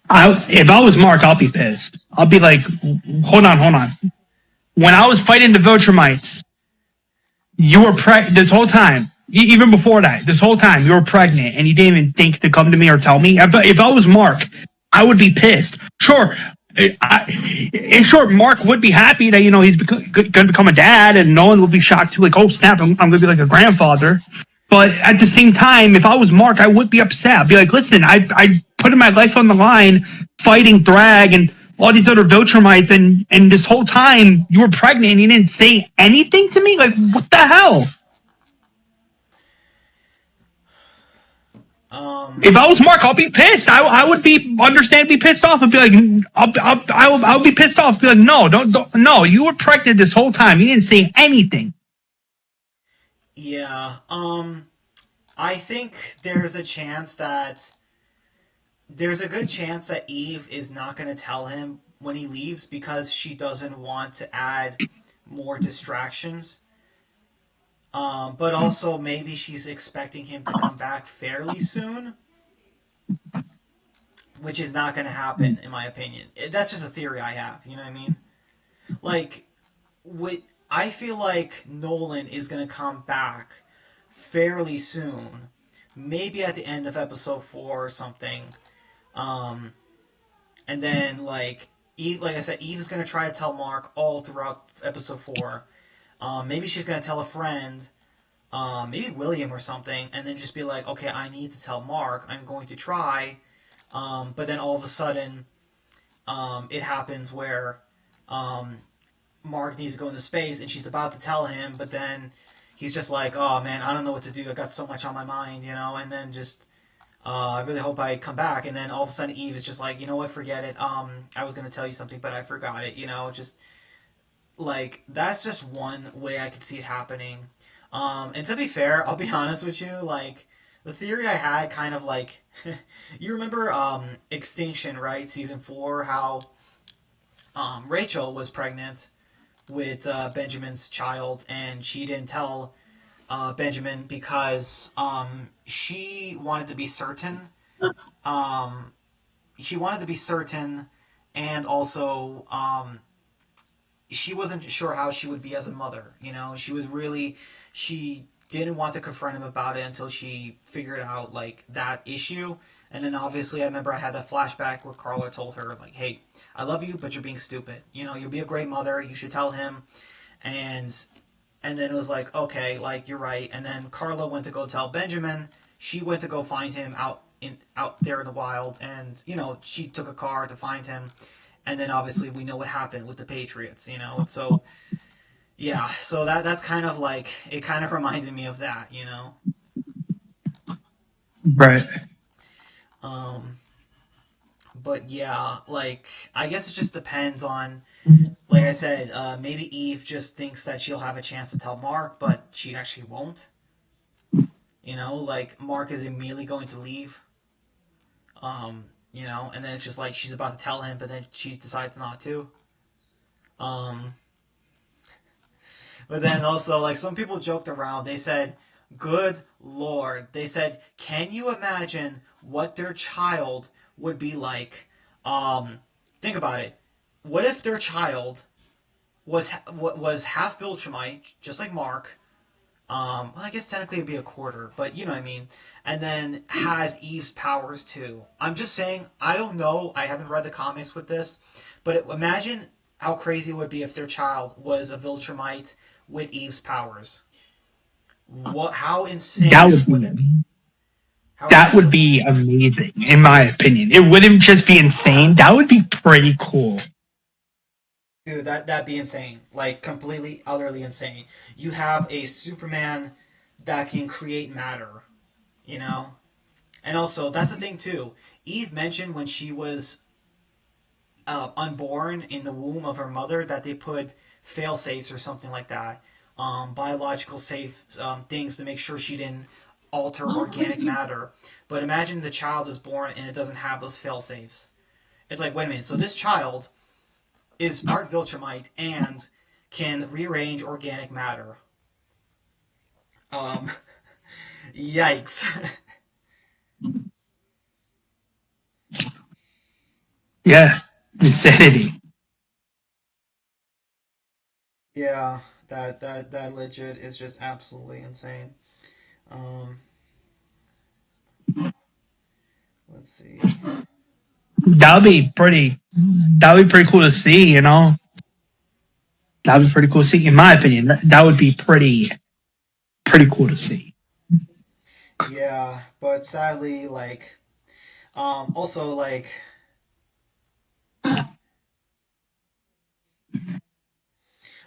If I was Mark, I'll be pissed. I'll be like, hold on. When I was fighting the Viltrumites, you were pregnant this whole time. Even before that, this whole time you were pregnant, and you didn't even think to come to me or tell me. If I was Mark, I would be pissed. Sure, in short, Mark would be happy that he's going to become a dad, and Nolan would be shocked too. Like, oh snap, I'm going to be like a grandfather. But at the same time, if I was Mark, I would be upset. I'd be like, listen, I put my life on the line fighting Thrag and all these other Viltrumites, and this whole time you were pregnant and you didn't say anything to me? Like, what the hell? If I was Mark, I'll be pissed. I would be understandably pissed off and be like, I'll be pissed off. Be like, no, don't, no, you were pregnant this whole time. You didn't say anything. Yeah. I think there's a good chance that Eve is not going to tell him when he leaves because she doesn't want to add more distractions. But also maybe she's expecting him to come back fairly soon, which is not going to happen, in my opinion. That's just a theory I have. You know what I mean? Like, I feel like Nolan is going to come back fairly soon, maybe at the end of episode 4 or something. And then, like I said, Eve is going to try to tell Mark all throughout episode 4. Maybe she's going to tell a friend, maybe William or something, and then just be like, okay, I need to tell Mark. I'm going to try. But then all of a sudden, it happens where Mark needs to go into space, and she's about to tell him, but then he's just like, oh man, I don't know what to do. I got so much on my mind, and then just, I really hope I come back. And then all of a sudden Eve is just like, you know what, forget it. I was going to tell you something, but I forgot it, just, like, that's just one way I could see it happening. And to be fair, I'll be honest with you, like, the theory I had kind of like, you remember, Extinction, right? Season 4, how, Rachel was pregnant with Benjamin's child, and she didn't tell Benjamin because she wanted to be certain. She wanted to be certain, and also she wasn't sure how she would be as a mother. She didn't want to confront him about it until she figured out like that issue, And then obviously I remember I had that flashback where Carla told her like, "Hey, I love you, but you're being stupid. You know, you'll be a great mother. You should tell him." And and then it was like, okay, like you're right. And then Carla went to go tell Benjamin. She went to go find him out there in the wild, and she took a car to find him. And then obviously we know what happened with the Patriots. So yeah, so that's kind of like it. Kind of reminded me of that. Right. Um, but yeah, like I guess it just depends on, like I said, maybe Eve just thinks that she'll have a chance to tell Mark, but she actually won't. Like Mark is immediately going to leave. And then it's just like she's about to tell him, but then she decides not to. Um, but then also, like, some people joked around. They said, "Good Lord." They said, "Can you imagine what their child would be like?" Think about it. What if their child was half Viltrumite, just like Mark? Well, I guess technically it'd be a quarter, but you know what I mean. And then has Eve's powers too. I'm just saying, I don't know. I haven't read the comics with this, but imagine how crazy it would be if their child was a Viltrumite with Eve's powers. What? How That insane would would be that be? How that would insane? be amazing, in my opinion. It wouldn't just be insane. That would be pretty cool. Dude, that'd be insane. Like completely, utterly insane. You have a Superman that can create matter. You know, and also that's the thing too. Eve mentioned when she was unborn in the womb of her mother that they put fail safes or something like that, biological safe things to make sure she didn't alter organic matter. But imagine the child is born and it doesn't have those fail safes. It's like, wait a minute. So this child is part Viltrumite and can rearrange organic matter. Um, yikes. Yeah, insanity. Yeah, that legit is just absolutely insane. Um, let's see. That would be pretty. That would be pretty cool to see. That would be pretty cool to see. In my opinion, that would be pretty cool to see. Yeah, but sadly, like, also like,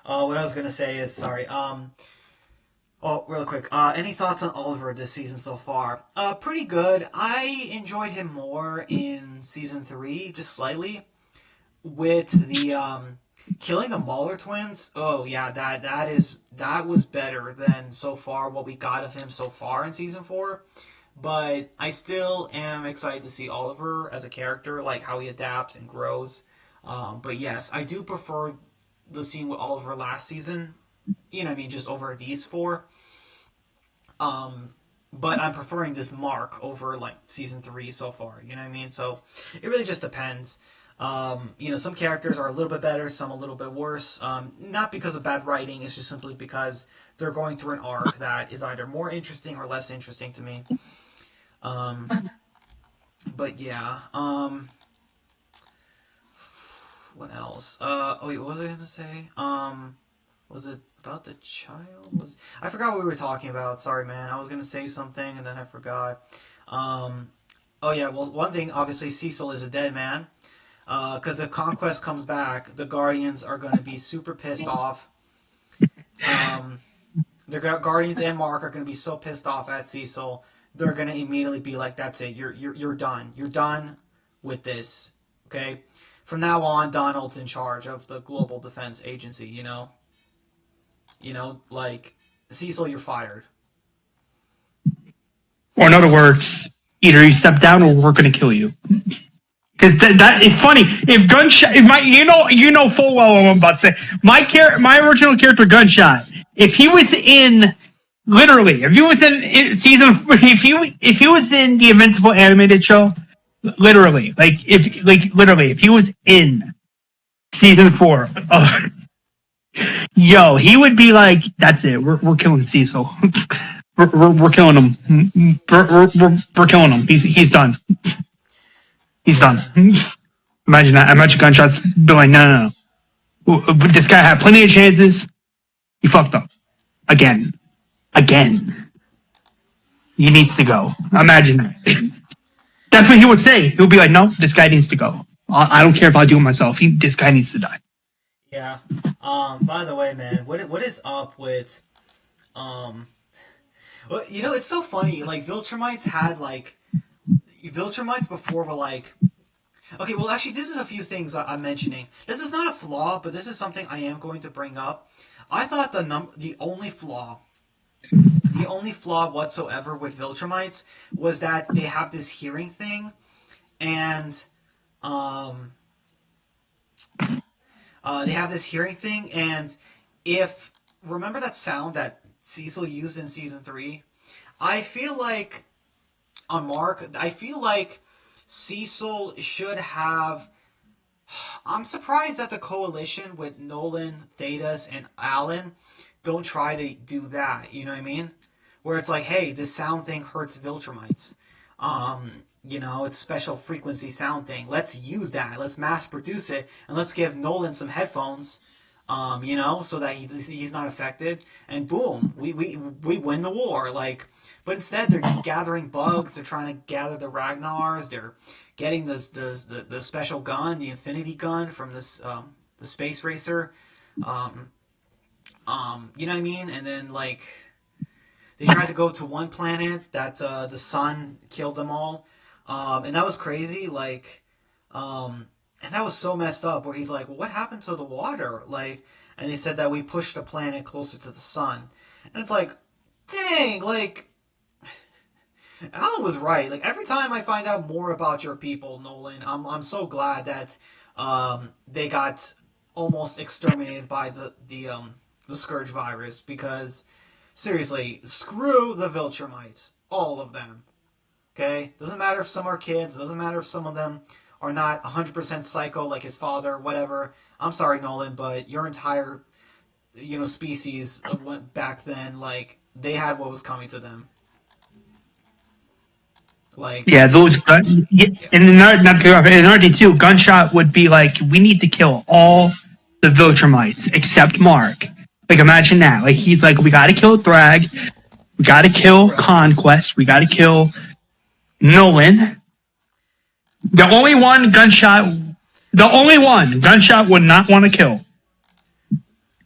what I was gonna say is sorry. Oh, real quick. Any thoughts on Oliver this season so far? Pretty good. I enjoyed him more in season three, just slightly, with the killing the Mauler twins. Oh yeah, that was better than so far what we got of him so far in season four. But I still am excited to see Oliver as a character, like how he adapts and grows. But yes, I do prefer the scene with Oliver last season. You know what I mean? Just over these four. But I'm preferring this Mark over like season three so far. You know what I mean? So it really just depends. Some characters are a little bit better, some a little bit worse. Not because of bad writing, it's just simply because they're going through an arc that is either more interesting or less interesting to me. Um, but yeah. What else? Oh wait, what was I gonna say? Was it about the child? I forgot what we were talking about. Sorry, man. I was gonna say something and then I forgot. Um, oh yeah. Well, one thing obviously, Cecil is a dead man. Because if Conquest comes back, the Guardians are going to be super pissed off. Um, the Guardians and Mark are going to be so pissed off at Cecil, they're going to immediately be like, "That's it. You're done. You're done with this." Okay. From now on, Donald's in charge of the Global Defense Agency. Like Cecil, you're fired. Or in other words, either you step down or we're going to kill you. Because that it's funny. If Gunshot, if my you know full well what I'm about to say. My original character Gunshot. If he was in literally, if he was in season, if he was in the Invincible animated show, literally, if he was in season 4, yo, he would be like, that's it. We're killing Cecil. We're killing him. We're killing him. He's done. He's done. Yeah. Imagine that. Imagine gunshots. Be like, no, no, no. This guy had plenty of chances. He fucked up again. Again. He needs to go. Imagine that. That's what he would say. He'll be like, no, this guy needs to go. I don't care if I do it myself. This guy needs to die. Yeah. By the way, man, what is up with um? Well, you know, it's so funny. Like Viltrumites had like Viltrumites before were like. Okay, well, actually, this is a few things I'm mentioning. This is not a flaw, but this is something I am going to bring up. I thought the only flaw whatsoever with Viltrumites was that they have this hearing thing, and um, they have this hearing thing, and if remember that sound that Cecil used in season three, I feel like on Mark, I feel like Cecil should have. I'm surprised that the coalition with Nolan, Thetis, and Alan don't try to do that. You know what I mean? Where it's like, hey, this sound thing hurts Viltrumites. You know, it's a special frequency sound thing. Let's use that. Let's mass produce it, and let's give Nolan some headphones. You know, so that he's not affected, and boom, we win the war. Like, but instead they're gathering bugs. They're trying to gather the Ragnars. They're getting the special gun, the Infinity gun from this the space racer. Um, you know what I mean? And then like they tried to go to one planet that the sun killed them all, and that was crazy. Like, and that was so messed up. Where he's like, well, "What happened to the water?" Like, and they said that we pushed the planet closer to the sun, and it's like, dang, like Alan was right. Like every time I find out more about your people, Nolan, I'm so glad that they got almost exterminated by the scourge virus because seriously, screw the Viltrumites, all of them. Okay, doesn't matter if some are kids. Doesn't matter if some of them are not 100% psycho like his father, whatever. I'm sorry, Nolan, but your entire species went back then. Like they had what was coming to them. Like Yeah, those yeah, yeah, in not to go off, in RD2, Gunshot would be like, we need to kill all the Viltrumites except Mark. Like, imagine that. Like, he's like, we gotta kill Thrag, we gotta kill right, Conquest, we gotta kill Nolan. The only one Gunshot would not want to kill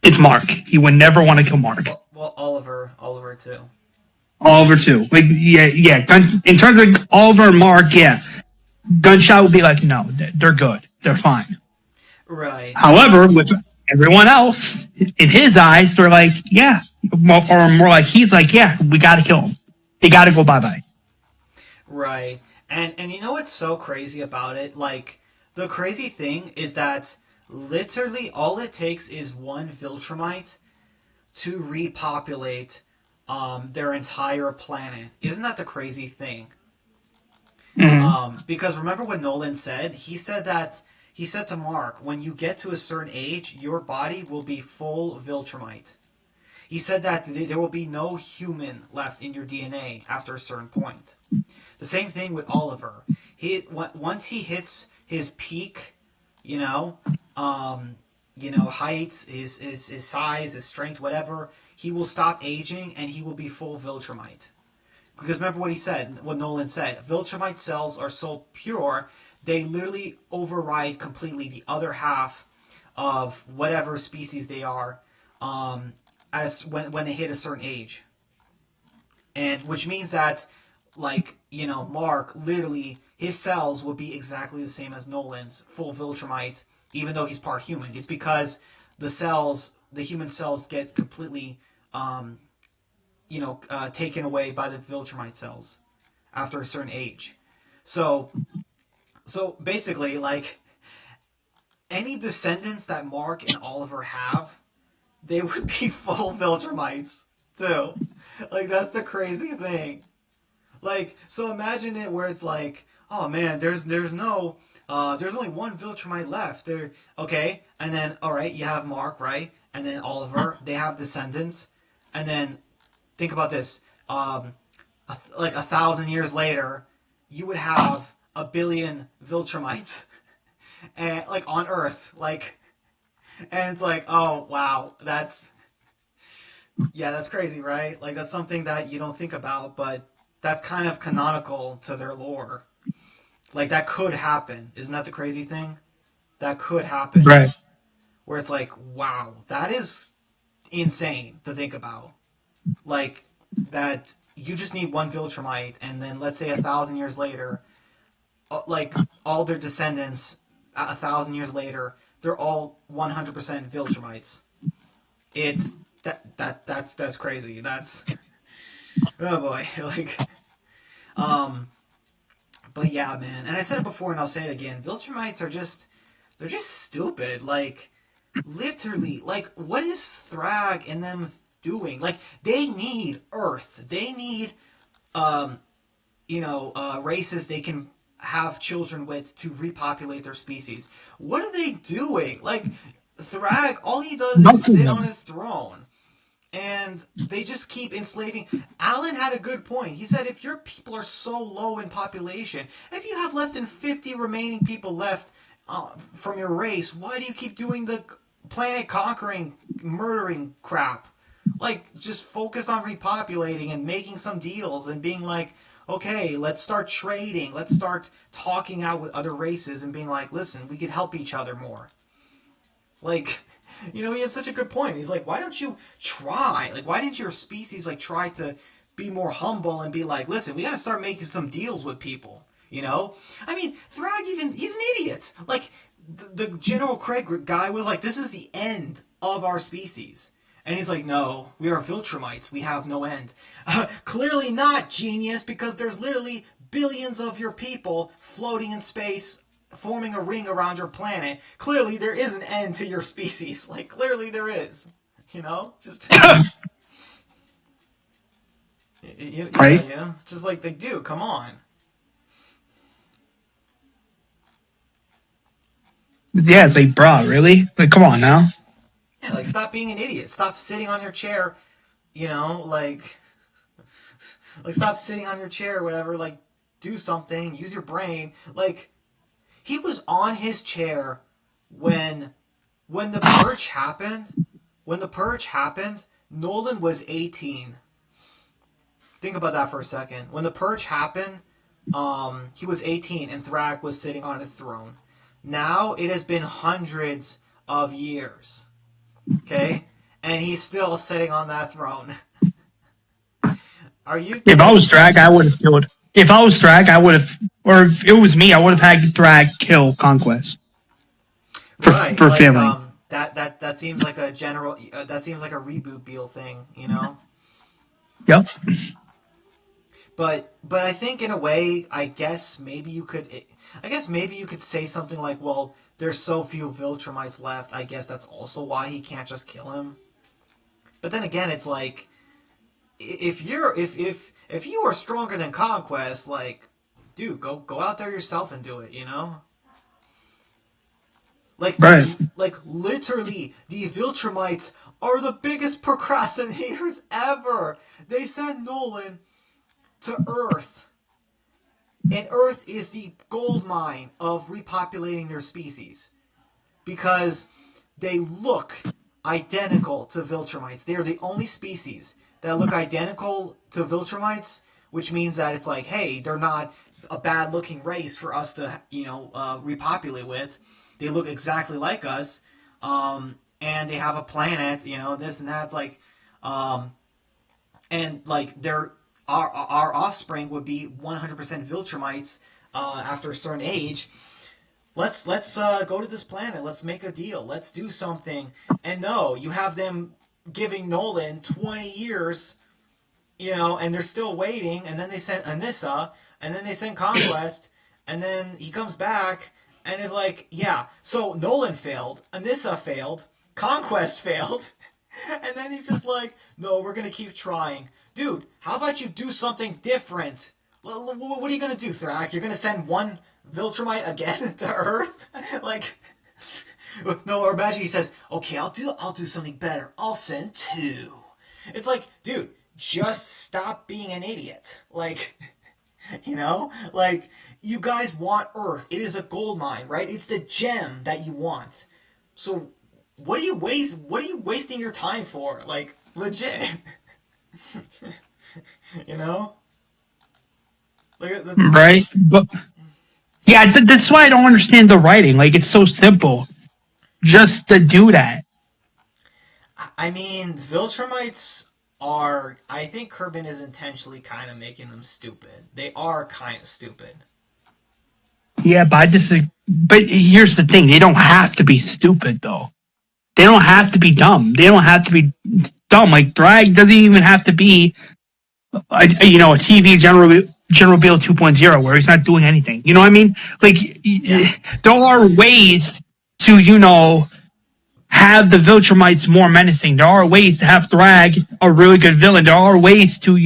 is Mark. He would never want to kill Mark. well, Oliver too. Oliver too. Like, yeah. In terms of Oliver and Mark, yeah. Gunshot would be like, no, they're good. They're fine. Right. However, with everyone else, in his eyes, they're like, yeah. Or more like, he's like, yeah, we got to kill him. They got to go bye-bye. Right. And you know what's so crazy about it? Like the crazy thing is that literally all it takes is one Viltrumite to repopulate their entire planet. Isn't that the crazy thing? Mm-hmm. Because remember what Nolan said? He said to Mark, when you get to a certain age, your body will be full Viltrumite. He said that there will be no human left in your DNA after a certain point. The same thing with Oliver. Once he hits his peak, you know, height, his size, his strength, whatever, he will stop aging and he will be full Viltrumite. Because remember what he said, what Nolan said. Viltrumite cells are so pure, they literally override completely the other half of whatever species they are, when they hit a certain age. And which means that, like, Mark, literally, his cells will be exactly the same as Nolan's, full Viltrumite, even though he's part human. It's because the human cells get completely, taken away by the Viltrumite cells after a certain age. So basically, like, any descendants that Mark and Oliver have, they would be full Viltrumites, too. Like, that's the crazy thing. Like, so imagine it where it's like, oh man, there's only one Viltrumite left. Okay, and then all right, you have Mark, right, and then Oliver. They have descendants, and then think about this. like 1,000 years later, you would have a billion Viltrumites, and like on Earth, like, and it's like, oh wow, that's crazy, right? Like that's something that you don't think about, but that's kind of canonical to their lore. Like that could happen. Isn't that the crazy thing? That could happen. Right. Where it's like, wow, that is insane to think about. Like that you just need one Viltrumite, and then let's say 1,000 years later, like all their descendants, 1,000 years later, they're all 100% Viltrumites. It's that's crazy. That's oh boy, like um, but yeah, man. And I said it before, and I'll say it again. Viltrumites are just they're just stupid. Like literally, like what is Thrag and them doing? Like they need Earth. They need um races they can have children with to repopulate their species. What are they doing? Like Thrag, all he does is sit on Nothing. his throne, and they just keep enslaving. Alan had a good point. He said if your people are so low in population, if you have less than 50 remaining people left from your race, why do you keep doing the planet conquering, murdering crap? Like, just focus on repopulating and making some deals and being like, okay, let's start trading. Let's start talking out with other races and being like, listen, we could help each other more. Like, he had such a good point. He's like, why don't you try? Like, why didn't your species, like, try to be more humble and be like, listen, we gotta start making some deals with people, you know? I mean, Thrag he's an idiot. Like, the General Craig guy was like, this is the end of our species. And he's like, no, we are Viltrumites. We have no end. Clearly not, genius, because there's literally billions of your people floating in space, forming a ring around your planet. Clearly there is an end to your species. Like, clearly there is. Just... Right? Just like they do. Come on. Yeah, it's like, bruh, really? Like, come on now. Yeah, like, stop being an idiot. Stop sitting on your chair, like... Like, stop sitting on your chair or whatever. Like, do something. Use your brain. Like, he was on his chair when the purge happened. When the purge happened, Nolan was 18. Think about that for a second. When the purge happened, he was 18 and Thrak was sitting on his throne. Now it has been hundreds of years. Okay? And he's still sitting on that throne. Are you If I kidding was me? Thrag, I would have killed. If I was Thrag, I would have, or if it was me, I would have had Thrag kill Conquest Right. for Like failing. that seems like a general that seems like a reboot Beal thing. Yep. But I think in a way, I guess maybe you could say something like, well, there's so few Viltrumites left. I guess that's also why he can't just kill him. But then again, it's like if you are stronger than Conquest, like, dude, go out there yourself and do it. Like, Right. like literally, the Viltrumites are the biggest procrastinators ever. They sent Nolan to Earth, and Earth is the gold mine of repopulating their species because they look identical to Viltrumites. They are the only species that look identical to Viltrumites, which means that it's like, hey, they're not a bad-looking race for us to, repopulate with. They look exactly like us, and they have a planet, this and that. It's like, and like our offspring would be 100% Viltrumites after a certain age. Let's go to this planet. Let's make a deal. Let's do something. And no, you have them giving Nolan 20 years, and they're still waiting. And then they sent Anissa, and then they sent Conquest, and then he comes back and is like, yeah, so Nolan failed, Anissa failed, Conquest failed, and then he's just like, no, we're gonna keep trying. Dude, how about you do something different? What are you gonna do, Thrak? You're gonna send one Viltrumite again to Earth? Like, no, or imagine he says, okay, I'll do something better. I'll send two. It's like, dude, just stop being an idiot. Like, you know, like you guys want Earth. It is a gold mine, right? It's the gem that you want. So what are you wasting your time for? Like, legit. You know? Like, Right? But yeah, that's why I don't understand the writing. Like, it's so simple just to do that. I mean, Viltrumites are. I think Kerbin is intentionally kind of making them stupid. They are kind of stupid. Yeah, but I disagree. But here's the thing: they don't have to be stupid, though. They don't have to be dumb. They don't have to be dumb. Like Drag doesn't even have to be, a TV General Bill 2.0 where he's not doing anything. You know what I mean? Like there are ways to have the Viltrumites more menacing. There are ways to have Thrag a really good villain. There are ways to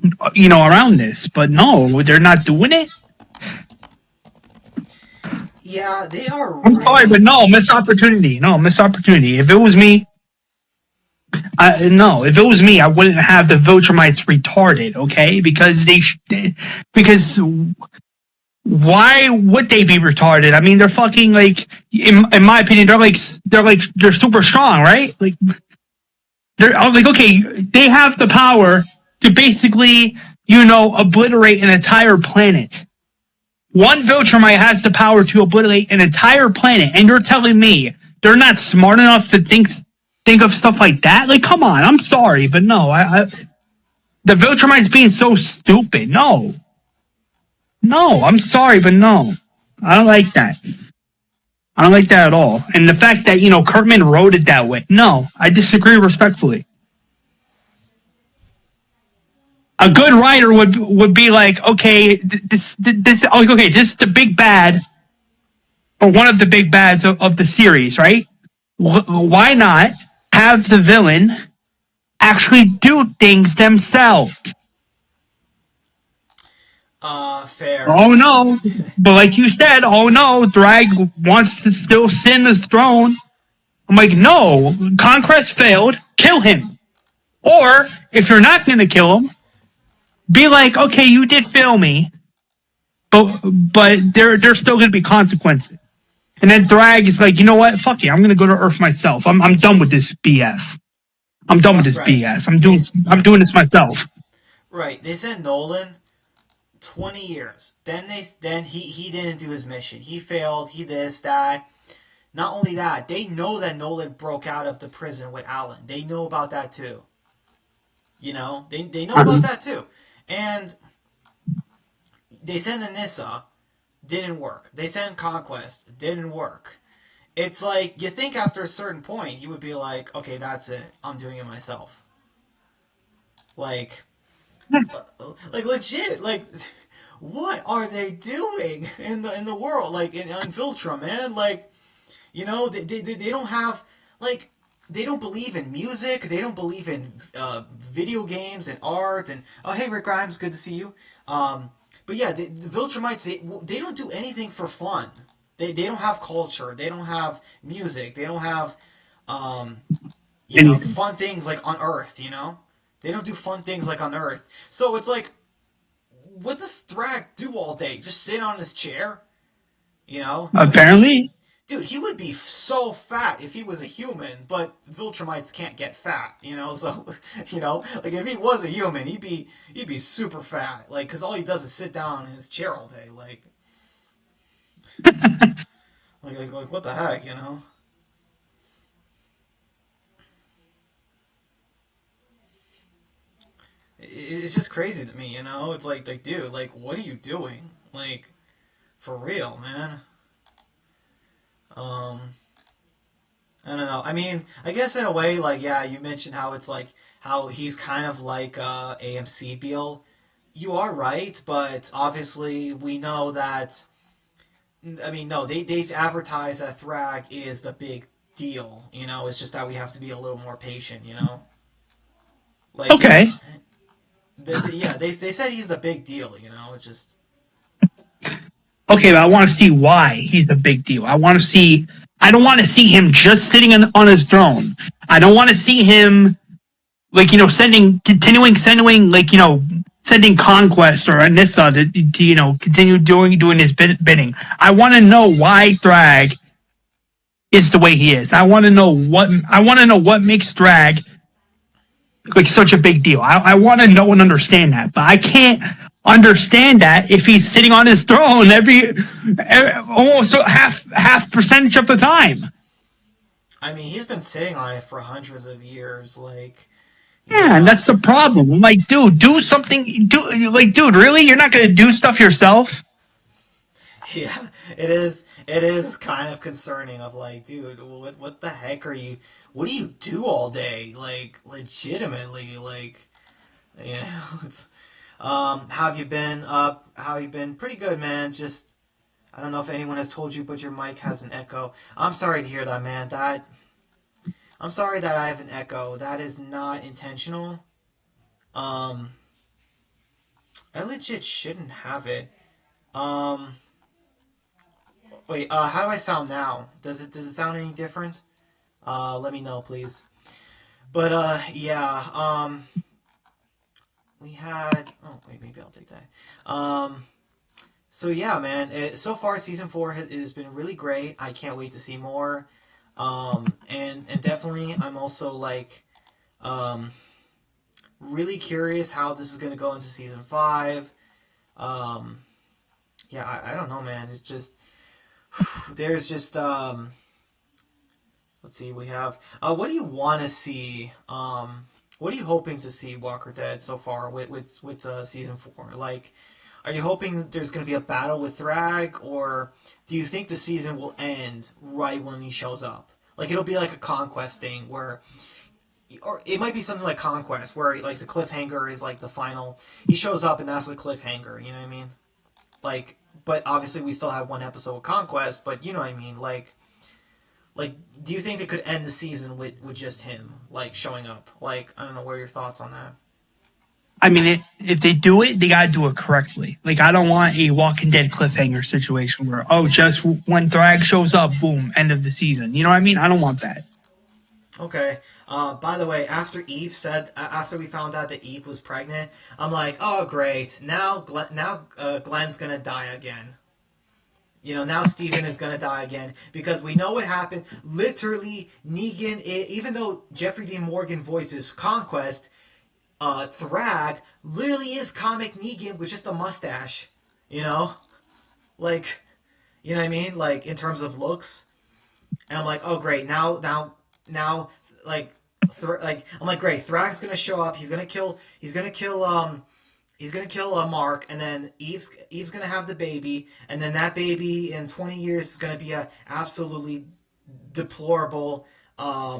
around this, but no, they're not doing it. Yeah, they are. I'm sorry, but no, missed opportunity. No, missed opportunity. If it was me, if it was me, I wouldn't have the Viltrumites retarded. Okay, because because why would they be retarded? I mean, they're fucking like, in my opinion, they're super strong, right? Like, they're like, okay, they have the power to basically, obliterate an entire planet. One Viltrumite has the power to obliterate an entire planet, and you're telling me they're not smart enough to think of stuff like that? Like, come on, I'm sorry, but no, the Viltrumite's being so stupid. No, I'm sorry, but no, I don't like that. I don't like that at all. And the fact that Kurtman wrote it that way, no, I disagree respectfully. A good writer would be like, okay, this is the big bad, or one of the big bads of the series, right? Why not have the villain actually do things themselves? Fair. Oh no, but like you said, oh no, Drag wants to still sin this throne. I'm like, no, Conquest failed, kill him. Or, if you're not gonna kill him, be like, okay, you did fail me, but there's still gonna be consequences. And then Drag is like, you know what? Fuck you. I'm gonna go to Earth myself. I'm done with this BS. I'm done with this BS. I'm doing this myself. Right. They sent Nolan 20 years. Then he didn't do his mission. He failed. He this, that. Not only that, they know that Nolan broke out of the prison with Alan. They know about that too. They know about that too. And they sent Anissa, didn't work. They sent Conquest, didn't work. It's like, you think after a certain point, he would be like, okay, that's it. I'm doing it myself. Like legit, like, what are they doing in the world? Like, in Viltra, man? Like, they don't have, like, they don't believe in music. They don't believe in video games and art. And oh, hey, Rick Grimes, good to see you. But yeah, the Viltrumites, they don't do anything for fun. They don't have culture. They don't have music. They don't have fun things like on Earth. They don't do fun things like on Earth. So it's like, what does Thrag do all day? Just sit on his chair? Apparently. Dude, he would be so fat if he was a human, but Viltrumites can't get fat, so, like, if he was a human, he'd be super fat, like, because all he does is sit down in his chair all day, like, like what the heck, It's just crazy to me, it's like, dude, like, what are you doing? Like, for real, man. I don't know. I mean, I guess in a way, like, yeah, you mentioned how it's like, how he's kind of like AMC Beale. You are right, but obviously we know that, I mean, no, they've advertised that Thrag is the big deal, it's just that we have to be a little more patient, Like, okay. They said he's the big deal, it's just... Okay, but I want to see why he's a big deal. I don't want to see him just sitting on his throne. I don't want to see him like continuing like sending Conquest or Anissa to continue doing his bidding. I want to know why Thrag is the way he is. I want to know what makes Thrag like such a big deal. I want to know and understand that, but I can't understand that if he's sitting on his throne every almost half percentage of the time. I mean, he's been sitting on it for hundreds of years. Like, Yeah, and yeah, that's the problem. I'm like, dude, do something. Dude, really? You're not gonna do stuff yourself? yeah, it is. It is kind of concerning. Of like, dude, what the heck are you? What do you do all day? Like, legitimately, like, you know, it's. How have you been? How have you been? Pretty good, man. Just, I don't know if anyone has told you, but your mic has an echo. I'm sorry to hear that, man. I'm sorry that I have an echo. That is not intentional. Um, I legit shouldn't have it. Um, wait. How do I sound now? Does it sound any different? Let me know, please. But yeah. We had. Oh wait, maybe I'll take that. So yeah, man. So far, season 4 has been really great. I can't wait to see more. And definitely, I'm also like, um, really curious how this is gonna go into season 5. Um, yeah, I don't know, man. It's just there's just let's see, we have what do you want to see? What are you hoping to see Walker Dead so far with season 4? Like, are you hoping there's going to be a battle with Thrag, or do you think the season will end right when he shows up? Like, it'll be like a Conquest thing where, or it might be something like Conquest where like the cliffhanger is like the final. He shows up and that's the cliffhanger. You know what I mean? Like, but obviously we still have one episode of Conquest. But you know what I mean? Like, do you think they could end the season with just him like showing up? Like, I don't know. What are your thoughts on that? I mean, if they do it, they gotta do it correctly. Like, I don't want a Walking Dead cliffhanger situation where just when Thrag shows up, boom, end of the season. You know what I mean? I don't want that. Okay. By the way, after we found out that Eve was pregnant, I'm like, oh great, now Glenn's gonna die again. You know, now Steven is gonna die again because we know what happened. Literally, Negan, even though Jeffrey Dean Morgan voices Conquest, Thrag literally is comic Negan with just a mustache. You know, like, you know what I mean? Like in terms of looks, and I'm like, oh great, now, like, I'm like, great, Thrag's gonna show up. He's gonna kill Mark, and then Eve's gonna have the baby, and then that baby in 20 years is gonna be a absolutely deplorable,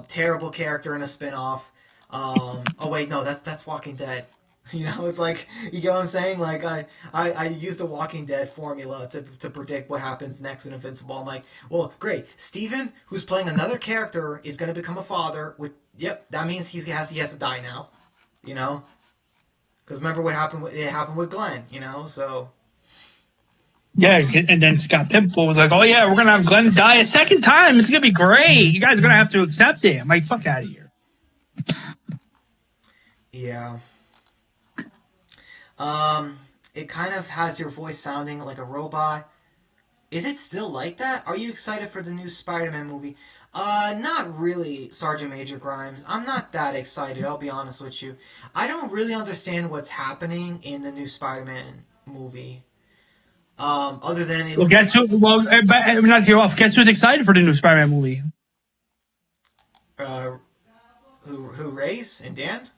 terrible character in a spinoff. Oh wait, no, that's Walking Dead. You know, it's like, you get what I'm saying? Like, I used the Walking Dead formula to predict what happens next in Invincible. I'm like, well, great. Steven, who's playing another character, is going to become a father. Yep, that means he has to die now. You know? Because remember what happened? It happened with Glenn, you know? So, Yeah, and then Scott Pimple was like, "Oh yeah, we're gonna have Glenn die a second time. It's gonna be great. You guys are gonna have to accept it." I'm like, "Fuck out of here." yeah. It kind of has your voice sounding like a robot. Is it still like that? Are you excited for the new Spider-Man movie? Not really, Sergeant Major Grimes. I'm not that excited, I'll be honest with you. I don't really understand what's happening in the new Spider-Man movie. Other than it Well, looks guess who? Well, not to go off. Guess who's excited for the new Spider-Man movie? uh, who Race and Dan?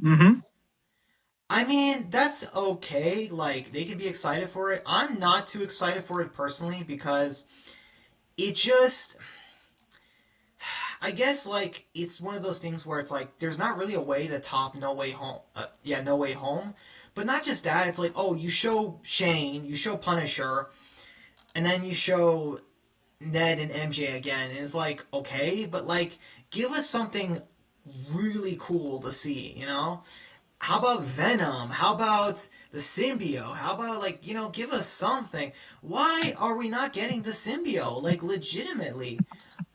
Mm-hmm. I mean, that's okay. Like, they can be excited for it. I'm not too excited for it personally because it just, I guess, like, it's one of those things where it's like there's not really a way to top No Way Home. Yeah, No Way Home. But not just that. It's like, oh, you show Shane, you show Punisher, and then you show Ned and MJ again, and it's like, okay, but like, give us something really cool to see, you know? How about Venom? How about the symbiote? How about, like, give us something? Why are we not getting the symbiote? Like, legitimately.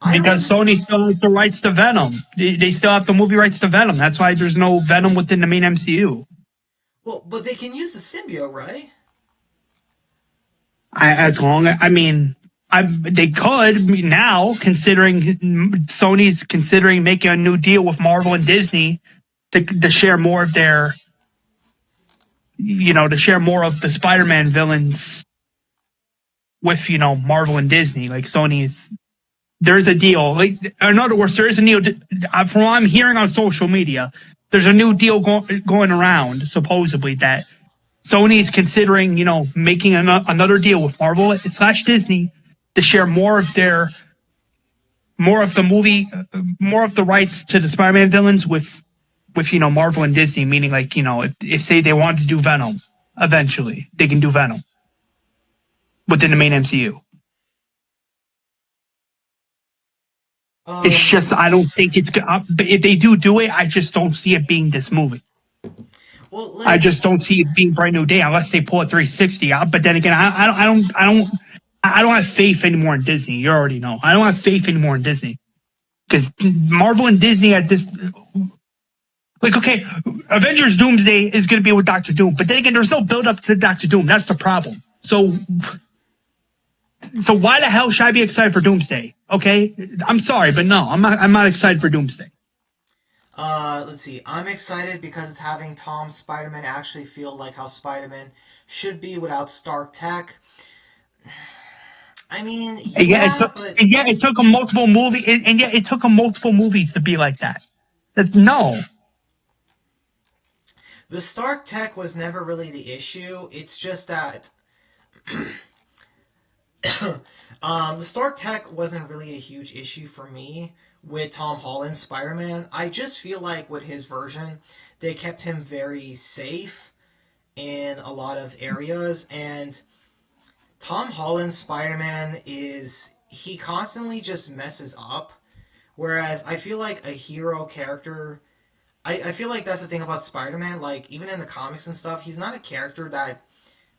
I because was. Sony still has the rights to Venom. They still have the movie rights to Venom. That's why there's no Venom within the main MCU. Well, but they can use the symbiote, right? As long, I mean, they could now, considering Sony's considering making a new deal with Marvel and Disney to share more of their, to share more of the Spider-Man villains with Marvel and Disney. Like Sony's, there's a deal. Like in other words, there is a deal. From what I'm hearing on social media, there's a new deal going around supposedly that Sony is considering, making another deal with Marvel / Disney to share more of the movie, more of the rights to the Spider-Man villains with Marvel and Disney. Meaning, like, if say they want to do Venom, eventually they can do Venom within the main MCU. It's Um. just I don't think it's good. If they do it, I just don't see it being this movie. Well, I let's. just don't see it being Brand New Day unless they pull a 360 out. But then again, I don't have faith anymore in Disney. You already know. I don't have faith anymore in Disney because Marvel and Disney at this, like, okay, Avengers Doomsday is going to be with Doctor Doom, but then again, there's no build up to Doctor Doom. That's the problem. So why the hell should I be excited for Doomsday? Okay, I'm sorry, but no, I'm not. I'm not excited for Doomsday. Let's see. I'm excited because it's having Tom Spider-Man actually feel like how Spider-Man should be without Stark Tech. I mean, And yeah, but it took a multiple movie, and yet it took a multiple movies to be like that. No, the Stark Tech was never really the issue. It's just that the Stark Tech wasn't really a huge issue for me with Tom Holland's Spider-Man. I just feel like with his version, they kept him very safe in a lot of areas, and Tom Holland's Spider-Man is he constantly just messes up. Whereas I feel like a hero character, I feel like that's the thing about Spider-Man. Like even in the comics and stuff, he's not a character that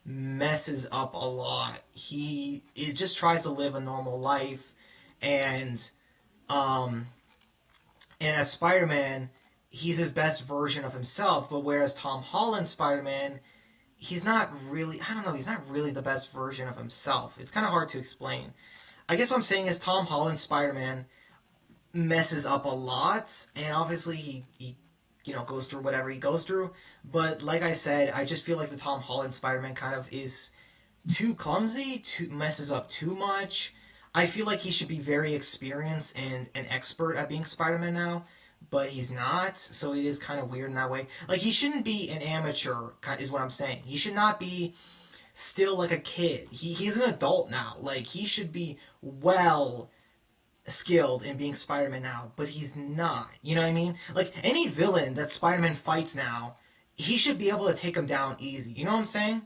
messes up a lot. He it just tries to live a normal life, and um, and as Spider-Man, he's his best version of himself. But whereas Tom Holland's Spider-Man, he's not really. I don't know. He's not really the best version of himself. It's kind of hard to explain. I guess what I'm saying is Tom Holland's Spider-Man messes up a lot, and obviously he goes through whatever he goes through. But like I said, I just feel like the Tom Holland Spider-Man kind of is too clumsy, too messes up too much. I feel like he should be very experienced and an expert at being Spider-Man now, but he's not. So it is kind of weird in that way. Like he shouldn't be an amateur, is what I'm saying. He should not be still like a kid. He's an adult now. Like he should be well skilled in being Spider-Man now, but he's not. You know what I mean? Like any villain that Spider-Man fights now, he should be able to take him down easy. You know what I'm saying?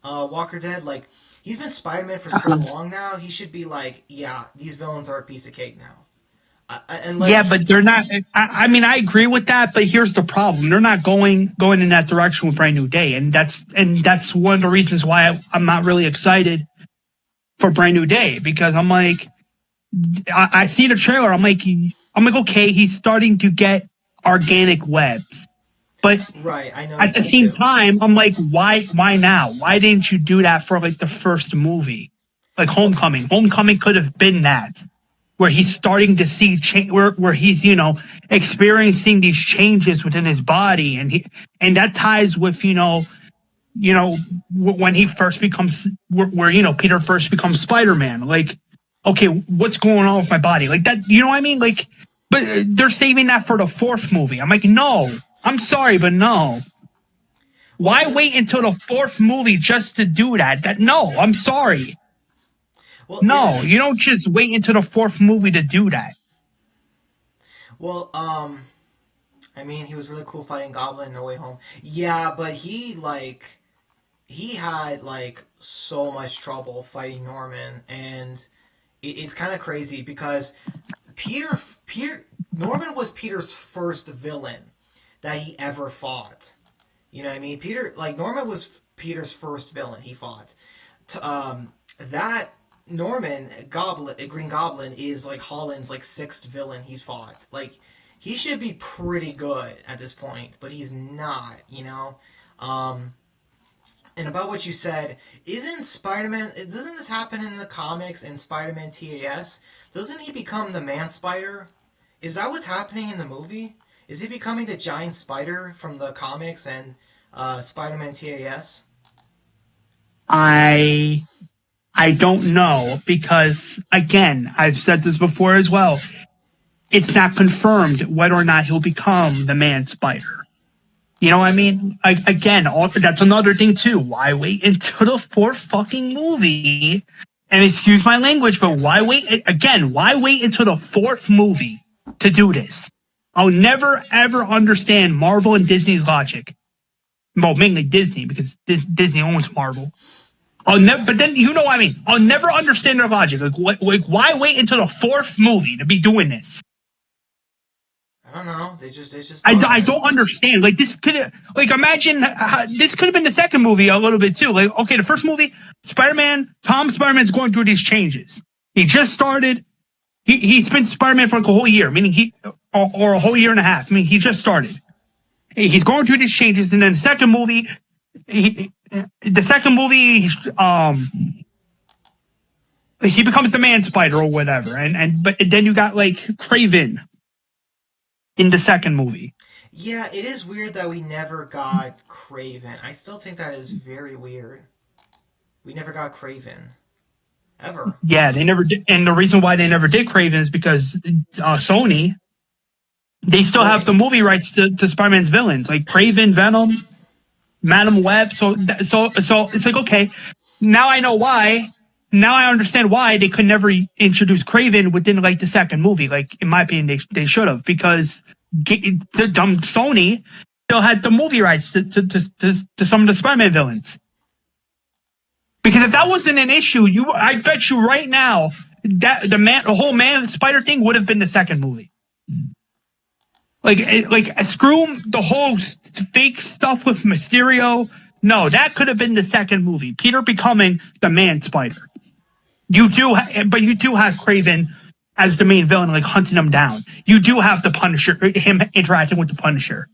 Walker Dead, like he's been Spider-Man for so long now, he should be like, yeah, these villains are a piece of cake now. yeah, Unless but he, they're not. I mean, I agree with that, but here's the problem: they're not going in that direction with Brand New Day, and that's one of the reasons why I'm not really excited for Brand New Day because I'm like, I see the trailer, I'm like, okay, he's starting to get organic webs, but right, I at noticed the that same too. time, I'm like, why now? Why didn't you do that for like the first movie, like Well, Homecoming? Homecoming could have been that, where he's starting to see where he's experiencing these changes within his body, and that ties with when he first becomes where Peter first becomes Spider-Man. Like, okay, what's going on with my body? Like that, you know what I mean? Like, but they're saving that for the fourth movie. I'm like, no, I'm sorry, but no. well, Why wait until the fourth movie just to do that? That no, I'm sorry. well, No, isn't you don't just wait until the fourth movie to do that. well, I mean, he was really cool fighting Goblin in No Way Home. Yeah, but he had like so much trouble fighting Norman, and it's kind of crazy because Peter Norman was Peter's first villain that he ever fought. You know what I mean? Norman was Peter's first villain he fought. That Norman Goblin, Green Goblin, is like Holland's like sixth villain he's fought. Like he should be pretty good at this point, but he's not. Um, and about what you said, isn't Spider-Man? Doesn't this happen in the comics in Spider-Man TAS? Doesn't he become the Man Spider? Is that what's happening in the movie? Is he becoming the giant spider from the comics and Spider-Man TAS? I I don't know because again, I've said this before as well. It's not confirmed whether or not he'll become the man spider. You know what I mean? Again, that's another thing too. Why wait until the fourth fucking movie? And excuse my language, but why wait again? Why wait until the fourth movie to do this? I'll never ever understand Marvel and Disney's logic. Well, mainly Disney because Disney owns Marvel. I'll never, but then you know what I mean. I'll never understand their logic. Like, why wait until the fourth movie to be doing this? I don't know. They just. I don't understand. Like this could imagine this could have been the second movie a little bit too. Like okay, the first movie, Tom Spider-Man's going through these changes. He just started. He's been Spider-Man for like a whole year, meaning or a whole year and a half. I mean, he just started. He's going through these changes, and then the second movie, he becomes the Man Spider or whatever, but then you got like Craven in the second movie. Yeah, it is weird that we never got Craven. I still think that is very weird. We never got Craven. Ever. Yeah, they never did. And the reason why they never did Craven is because Sony, they still have the movie rights to Spider-Man's villains, like Craven, Venom, Madam Web. So it's like, okay, now I know why. Now I understand why they could never introduce Craven within like the second movie. Like in my opinion, they should have because the dumb Sony still had the movie rights to some of the Spider-Man villains. Because if that wasn't an issue, I bet you right now that the whole Man Spider thing would have been the second movie. Like screw the whole fake stuff with Mysterio. No, that could have been the second movie. Peter becoming the Man Spider. But you do have Craven as the main villain, like hunting him down. You do have the Punisher, him interacting with the Punisher.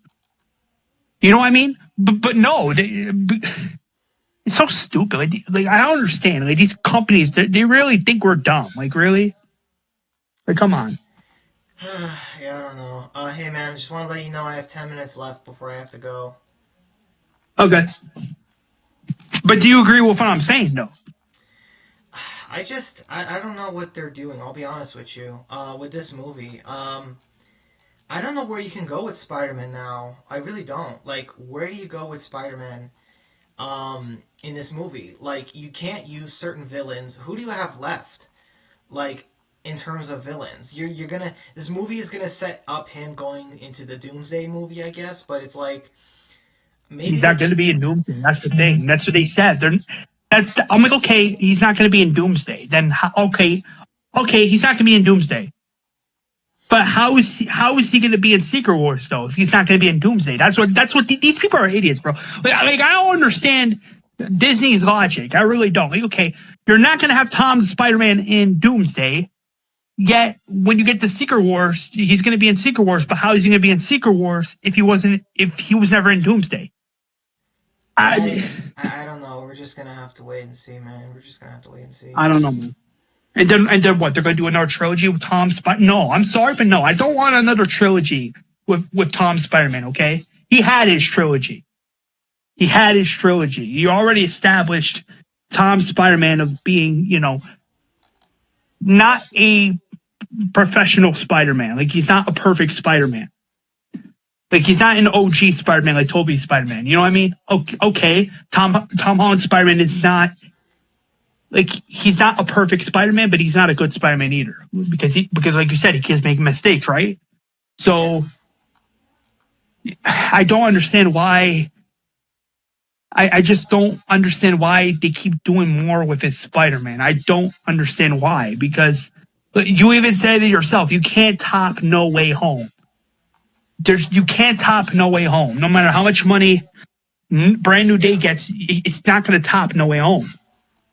You know what I mean? But no, it's so stupid. Like I don't understand. Like these companies, they really think we're dumb. Like really? Like come on. Yeah, I don't know. Hey man, I just want to let you know I have 10 minutes left before I have to go. Okay. But do you agree with what I'm saying, though? I don't know what they're doing. I'll be honest with you. With this movie, I don't know where you can go with Spider-Man now. I really don't. Like, where do you go with Spider-Man, in this movie? Like, you can't use certain villains. Who do you have left? Like, in terms of villains, you're gonna. This movie is gonna set up him going into the Doomsday movie, I guess. But it's like. Maybe he's not going to be in Doomsday. That's the thing. That's what they said. I'm like, okay, he's not going to be in Doomsday. Then okay, he's not going to be in Doomsday. But how is he going to be in Secret Wars though? If he's not going to be in Doomsday, that's what these people are idiots, bro. Like I don't understand Disney's logic. I really don't. Like, okay, you're not going to have Tom Spider-Man in Doomsday. Yet when you get to Secret Wars, he's going to be in Secret Wars. But how is he going to be in Secret Wars if he was never in Doomsday? I don't know. We're just gonna have to wait and see, man. We're just gonna have to wait and see. I don't know, man. And then what? They're gonna do another trilogy with Tom Spider? No, I'm sorry, but no, I don't want another trilogy with Tom Spider-Man. Okay, he had his trilogy. You already established Tom Spider-Man of being, not a professional Spider-Man. Like he's not a perfect Spider-Man. Like he's not an OG Spider-Man like Tobey Spider-Man. You know what I mean? Okay. Tom Holland Spider-Man is not like he's not a perfect Spider-Man, but he's not a good Spider-Man either. Because like you said, he keeps making mistakes, right? So I don't understand why. I just don't understand why they keep doing more with his Spider-Man. I don't understand why. Because you even said it yourself. You can't top No Way Home. You can't top No Way Home. No matter how much money Brand New Day gets, it's not going to top No Way Home.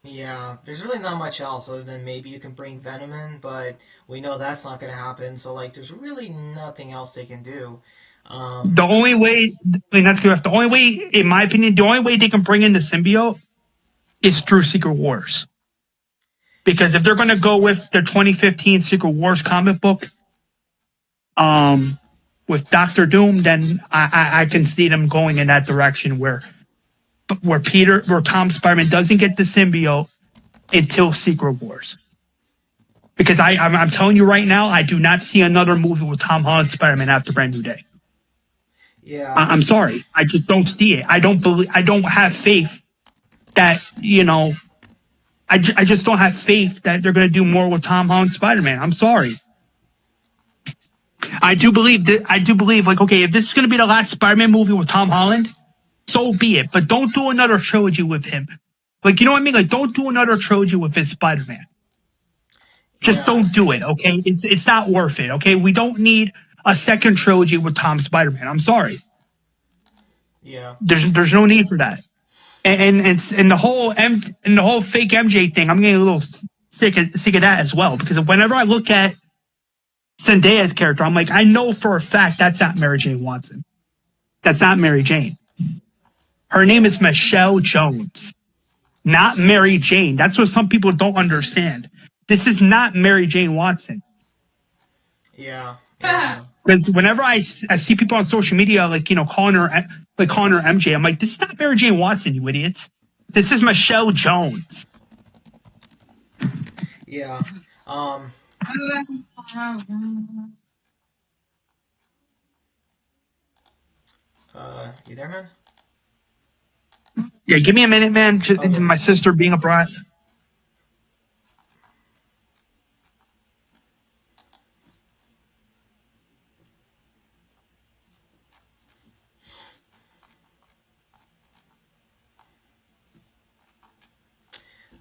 Yeah, there's really not much else other than maybe you can bring Venom in, but we know that's not going to happen. So like, there's really nothing else they can do. The only way, and that's good. The only way, in my opinion, the only way they can bring in the symbiote is through Secret Wars. Because if they're going to go with the 2015 Secret Wars comic book, um, with Doctor Doom, then I can see them going in that direction where Tom Spider-Man doesn't get the symbiote until Secret Wars. Because I'm telling you right now, I do not see another movie with Tom Holland Spider-Man after Brand New Day. Yeah, I'm sorry, I just don't see it. I don't have faith that I just don't have faith that they're going to do more with Tom Holland Spider-Man. I'm sorry. I do believe that. I do believe, like, okay, if this is going to be the last Spider-Man movie with Tom Holland, so be it. But don't do another trilogy with him. Like, you know what I mean? Like, don't do another trilogy with his Spider-Man. Just yeah, don't do it, okay? It's not worth it, okay? We don't need a second trilogy with Tom Spider-Man. I'm sorry. yeah, There's no need for that. And the whole fake MJ thing, I'm getting a little sick of that as well. Because whenever I look at Zendaya's character, I'm like, I know for a fact that's not Mary Jane Watson. That's not Mary Jane. Her name yeah, is Michelle Jones, not Mary Jane. That's what some people don't understand. This is not Mary Jane Watson. yeah, yeah, Because whenever I see people on social media, like, calling her MJ, I'm like, this is not Mary Jane Watson, you idiots. This is Michelle Jones. yeah. Um, you there, man? Yeah, give me a minute, man. Okay. My sister being a brat.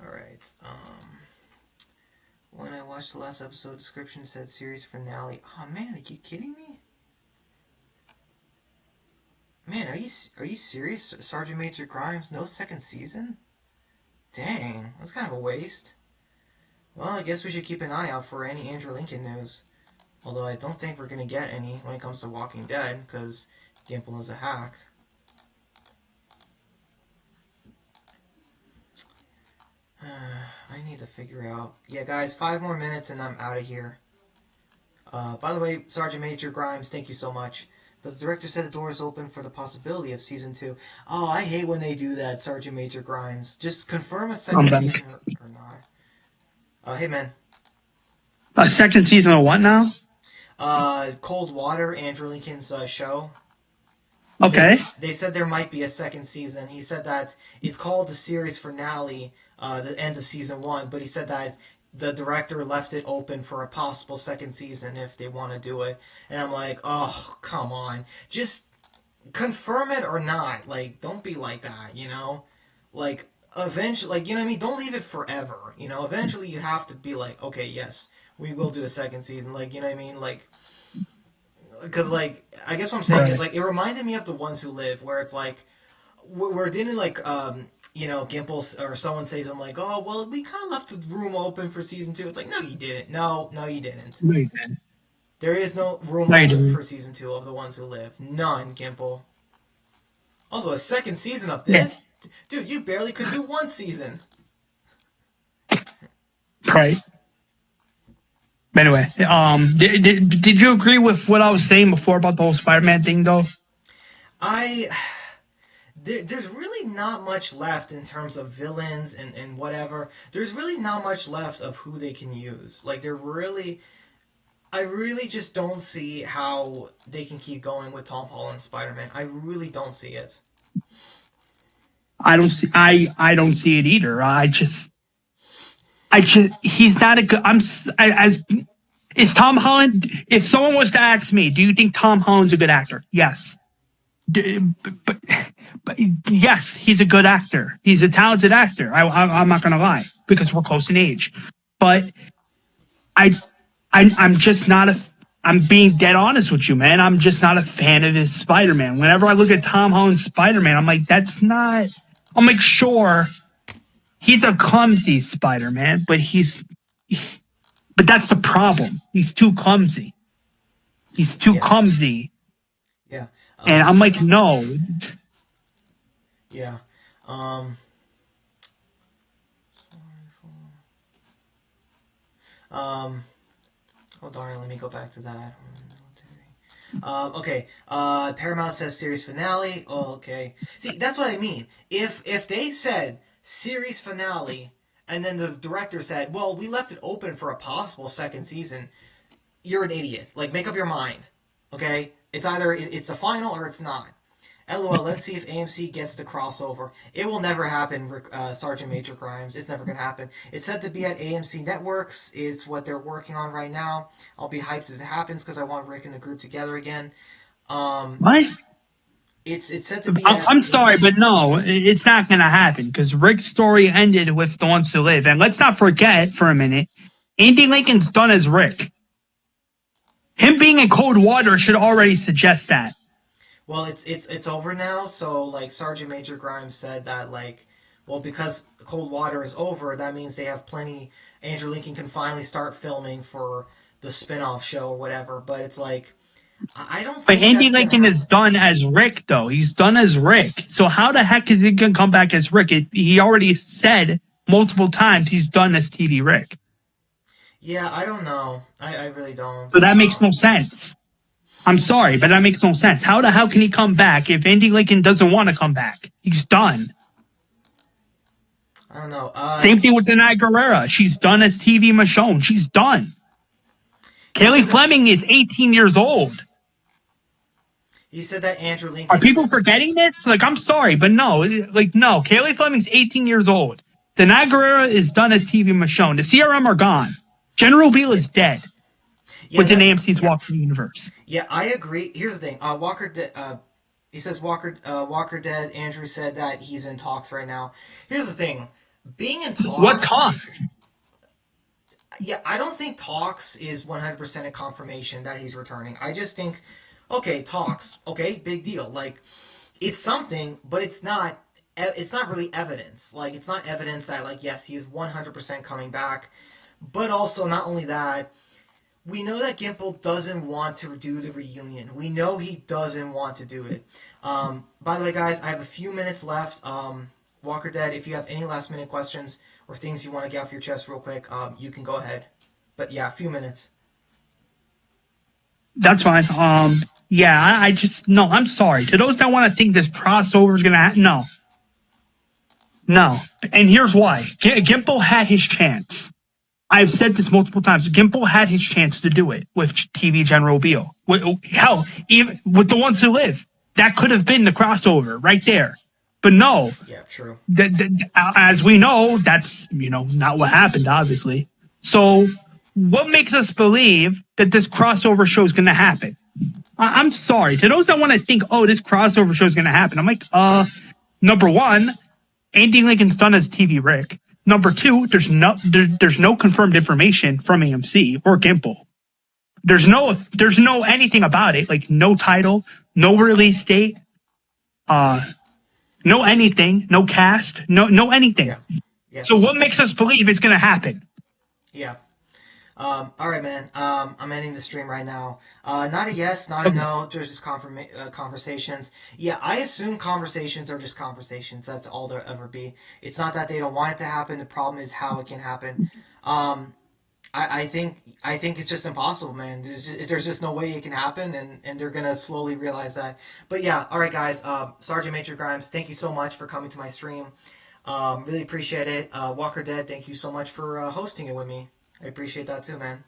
All right. When I watched the last episode, description said series finale. Oh man, are you kidding me? Man, are you serious? Sergeant Major Grimes, no second season? Dang, that's kind of a waste. Well, I guess we should keep an eye out for any Andrew Lincoln news. Although I don't think we're gonna get any when it comes to Walking Dead, because Gimple is a hack. I need to figure out. Yeah, guys, 5 more minutes and I'm out of here. By the way, Sergeant Major Grimes, thank you so much. But the director said the door is open for the possibility of season 2. Oh, I hate when they do that, Sergeant Major Grimes. Just confirm a I'm second back. season or not. Hey, man. A second season of what now? Cold Water, Andrew Lincoln's show. Okay. They said there might be a second season. He said that it's called the series finale, the end of season 1, but he said that the director left it open for a possible second season if they want to do it. And I'm like, oh, come on. Just confirm it or not. Like, don't be like that, you know? Like, eventually, like, you know what I mean? Don't leave it forever, you know? Eventually you have to be like, okay, yes, we will do a second season. Like, you know what I mean? Like, because, like, I guess what I'm saying Right. is, like, it reminded me of The Ones Who Live, where it's like, where didn't, like, Gimple or someone say something like, oh, well, we kind of left the room open for season 2. It's like, no, you didn't. No, you didn't. No, you didn't. There is no room No, you open didn't. for season 2 of The Ones Who Live. None, Gimple. Also, a second season of Yeah. this? Dude, you barely could do one season. Right. But anyway, did you agree with what I was saying before about the whole Spider-Man thing, though? There's really not much left in terms of villains and whatever. There's really not much left of who they can use. Like, I really just don't see how they can keep going with Tom Holland's Spider-Man. I really don't see it. I don't see. I don't see it either. He's not a good. As is Tom Holland. If someone was to ask me, do you think Tom Holland's a good actor? Yes. But, but yes, he's a good actor. He's a talented actor. I'm not going to lie because we're close in age. But I, I'm just not a. I'm being dead honest with you, man. I'm just not a fan of his Spider-Man. Whenever I look at Tom Holland's Spider-Man, I'm like, that's not. I'm like, sure, He's a clumsy Spider-Man, but but that's the problem. He's too clumsy. He's too Yeah, clumsy. yeah, And I'm like, no. yeah. Um, um, hold on, let me go back to that. Okay. Paramount says series finale. Oh, okay. See, that's what I mean. If they said series finale, and then the director said, "Well, we left it open for a possible second season," you're an idiot. Like, make up your mind. Okay? It's either it's the final or it's not. LOL. Let's see if AMC gets the crossover. It will never happen, Sergeant Major Grimes. It's never gonna happen. It's said to be at AMC Networks. Is what they're working on right now. I'll be hyped if it happens because I want Rick and the group together again. Um, What? it's said to be at I'm sorry, AMC. but no, it's not going to happen because Rick's story ended with The Ones Who Live. And let's not forget for a minute, Andy Lincoln's done as Rick. Him being in Cold Water should already suggest that. Well, it's over now. So like Sergeant Major Grimes said that like, well, because Cold Water is over, that means they have plenty. Andrew Lincoln can finally start filming for the spin-off show or whatever. But it's like, I don't But think Andy that's gonna Lincoln is happen. done as Rick, though. He's done as Rick. So how the heck is he going to come back as Rick? He already said multiple times he's done as TV Rick. Yeah, I don't know. I really don't. So that makes no sense. I'm sorry, but that makes no sense. How the hell can he come back if Andy Lincoln doesn't want to come back? He's done. I don't know. Same thing with Denai Guerrera. She's done as TV Michonne. She's done. He Kelly said that Fleming is 18 years old. he said that Andrew Are Lincoln people said. forgetting this? Like, I'm sorry, but no. Like, no. Kelly Fleming's 18 years old. Denai Guerrera is done as TV Michonne. The CRM are gone. General Beale Yeah, is dead yeah, within that AMC's yeah, Walking Universe. yeah. I agree. Here's the thing. He says Walker Dead. Andrew said that he's in talks right now. Here's the thing. Being in What talks. talk? Yeah, I don't think talks is 100% a confirmation that he's returning. I just think, okay, talks. Okay, big deal. Like, it's something, but it's not. It's not really evidence. Like, it's not evidence that, like, yes, he is 100% coming back. But also, not only that, we know that Gimple doesn't want to do the reunion. We know he doesn't want to do it. By the way, guys, I have a few minutes left. Walker Dead, if you have any last minute questions or things you want to get off your chest real quick, you can go ahead. But yeah, a few minutes. That's fine. Yeah, I just, no, I'm sorry. To those that want to think this crossover is going to happen, no. No. And here's why. Gimple had his chance. I've said this multiple times. Gimple had his chance to do it with TV General Beale. Hell, even with The Ones Who Live, that could have been the crossover right there. But no, Yeah, true. as we know, that's not what happened. Obviously, so what makes us believe that this crossover show is going to happen? I'm sorry to those that want to think, oh, this crossover show is going to happen. I'm like, number one, Andy Lincoln's done as TV Rick. Number two, there's no confirmed information from AMC or Gimple. There's no anything about it, like no title, no release date, no anything, no cast, no anything. Yeah. Yeah. So what makes us believe it's going to happen? Yeah. All right, man. I'm ending the stream right now. Not a yes, not a no. Just conversations. Yeah, I assume conversations are just conversations. That's all there ever be. It's not that they don't want it to happen. The problem is how it can happen. I think it's just impossible, man. There's just no way it can happen, and they're gonna slowly realize that. But yeah, all right, guys. Sergeant Major Grimes, thank you so much for coming to my stream. Really appreciate it. Walker Dead, thank you so much for hosting it with me. I appreciate that too, man.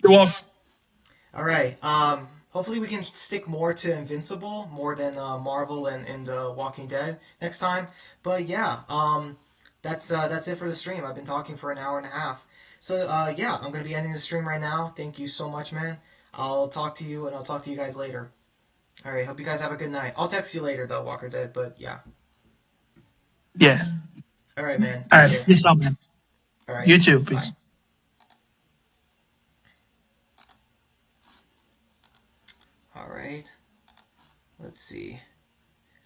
You're welcome. All right. Hopefully we can stick more to Invincible more than Marvel and Walking Dead next time. But yeah, that's it for the stream. I've been talking for an hour and a half. So yeah, I'm gonna be ending the stream right now. Thank you so much, man. I'll talk to you and I'll talk to you guys later. All right. Hope you guys have a good night. I'll text you later though, Walker Dead. But yeah. Yeah. All right, man. All Take right. care. Peace out, man. All right. You too. Bye. Peace. All right. Let's see.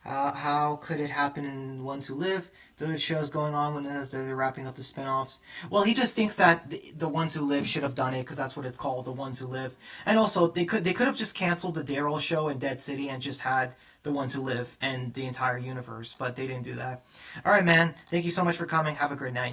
How could it happen in Ones Who Live? The show's going on when as they're wrapping up the spin-offs. Well, he just thinks that the Ones Who Live should have done it because that's what it's called, the Ones Who Live. And also, they could have just canceled the Daryl show in Dead City and just had the Ones Who Live and the entire universe, but they didn't do that. All right, man. Thank you so much for coming. Have a great night.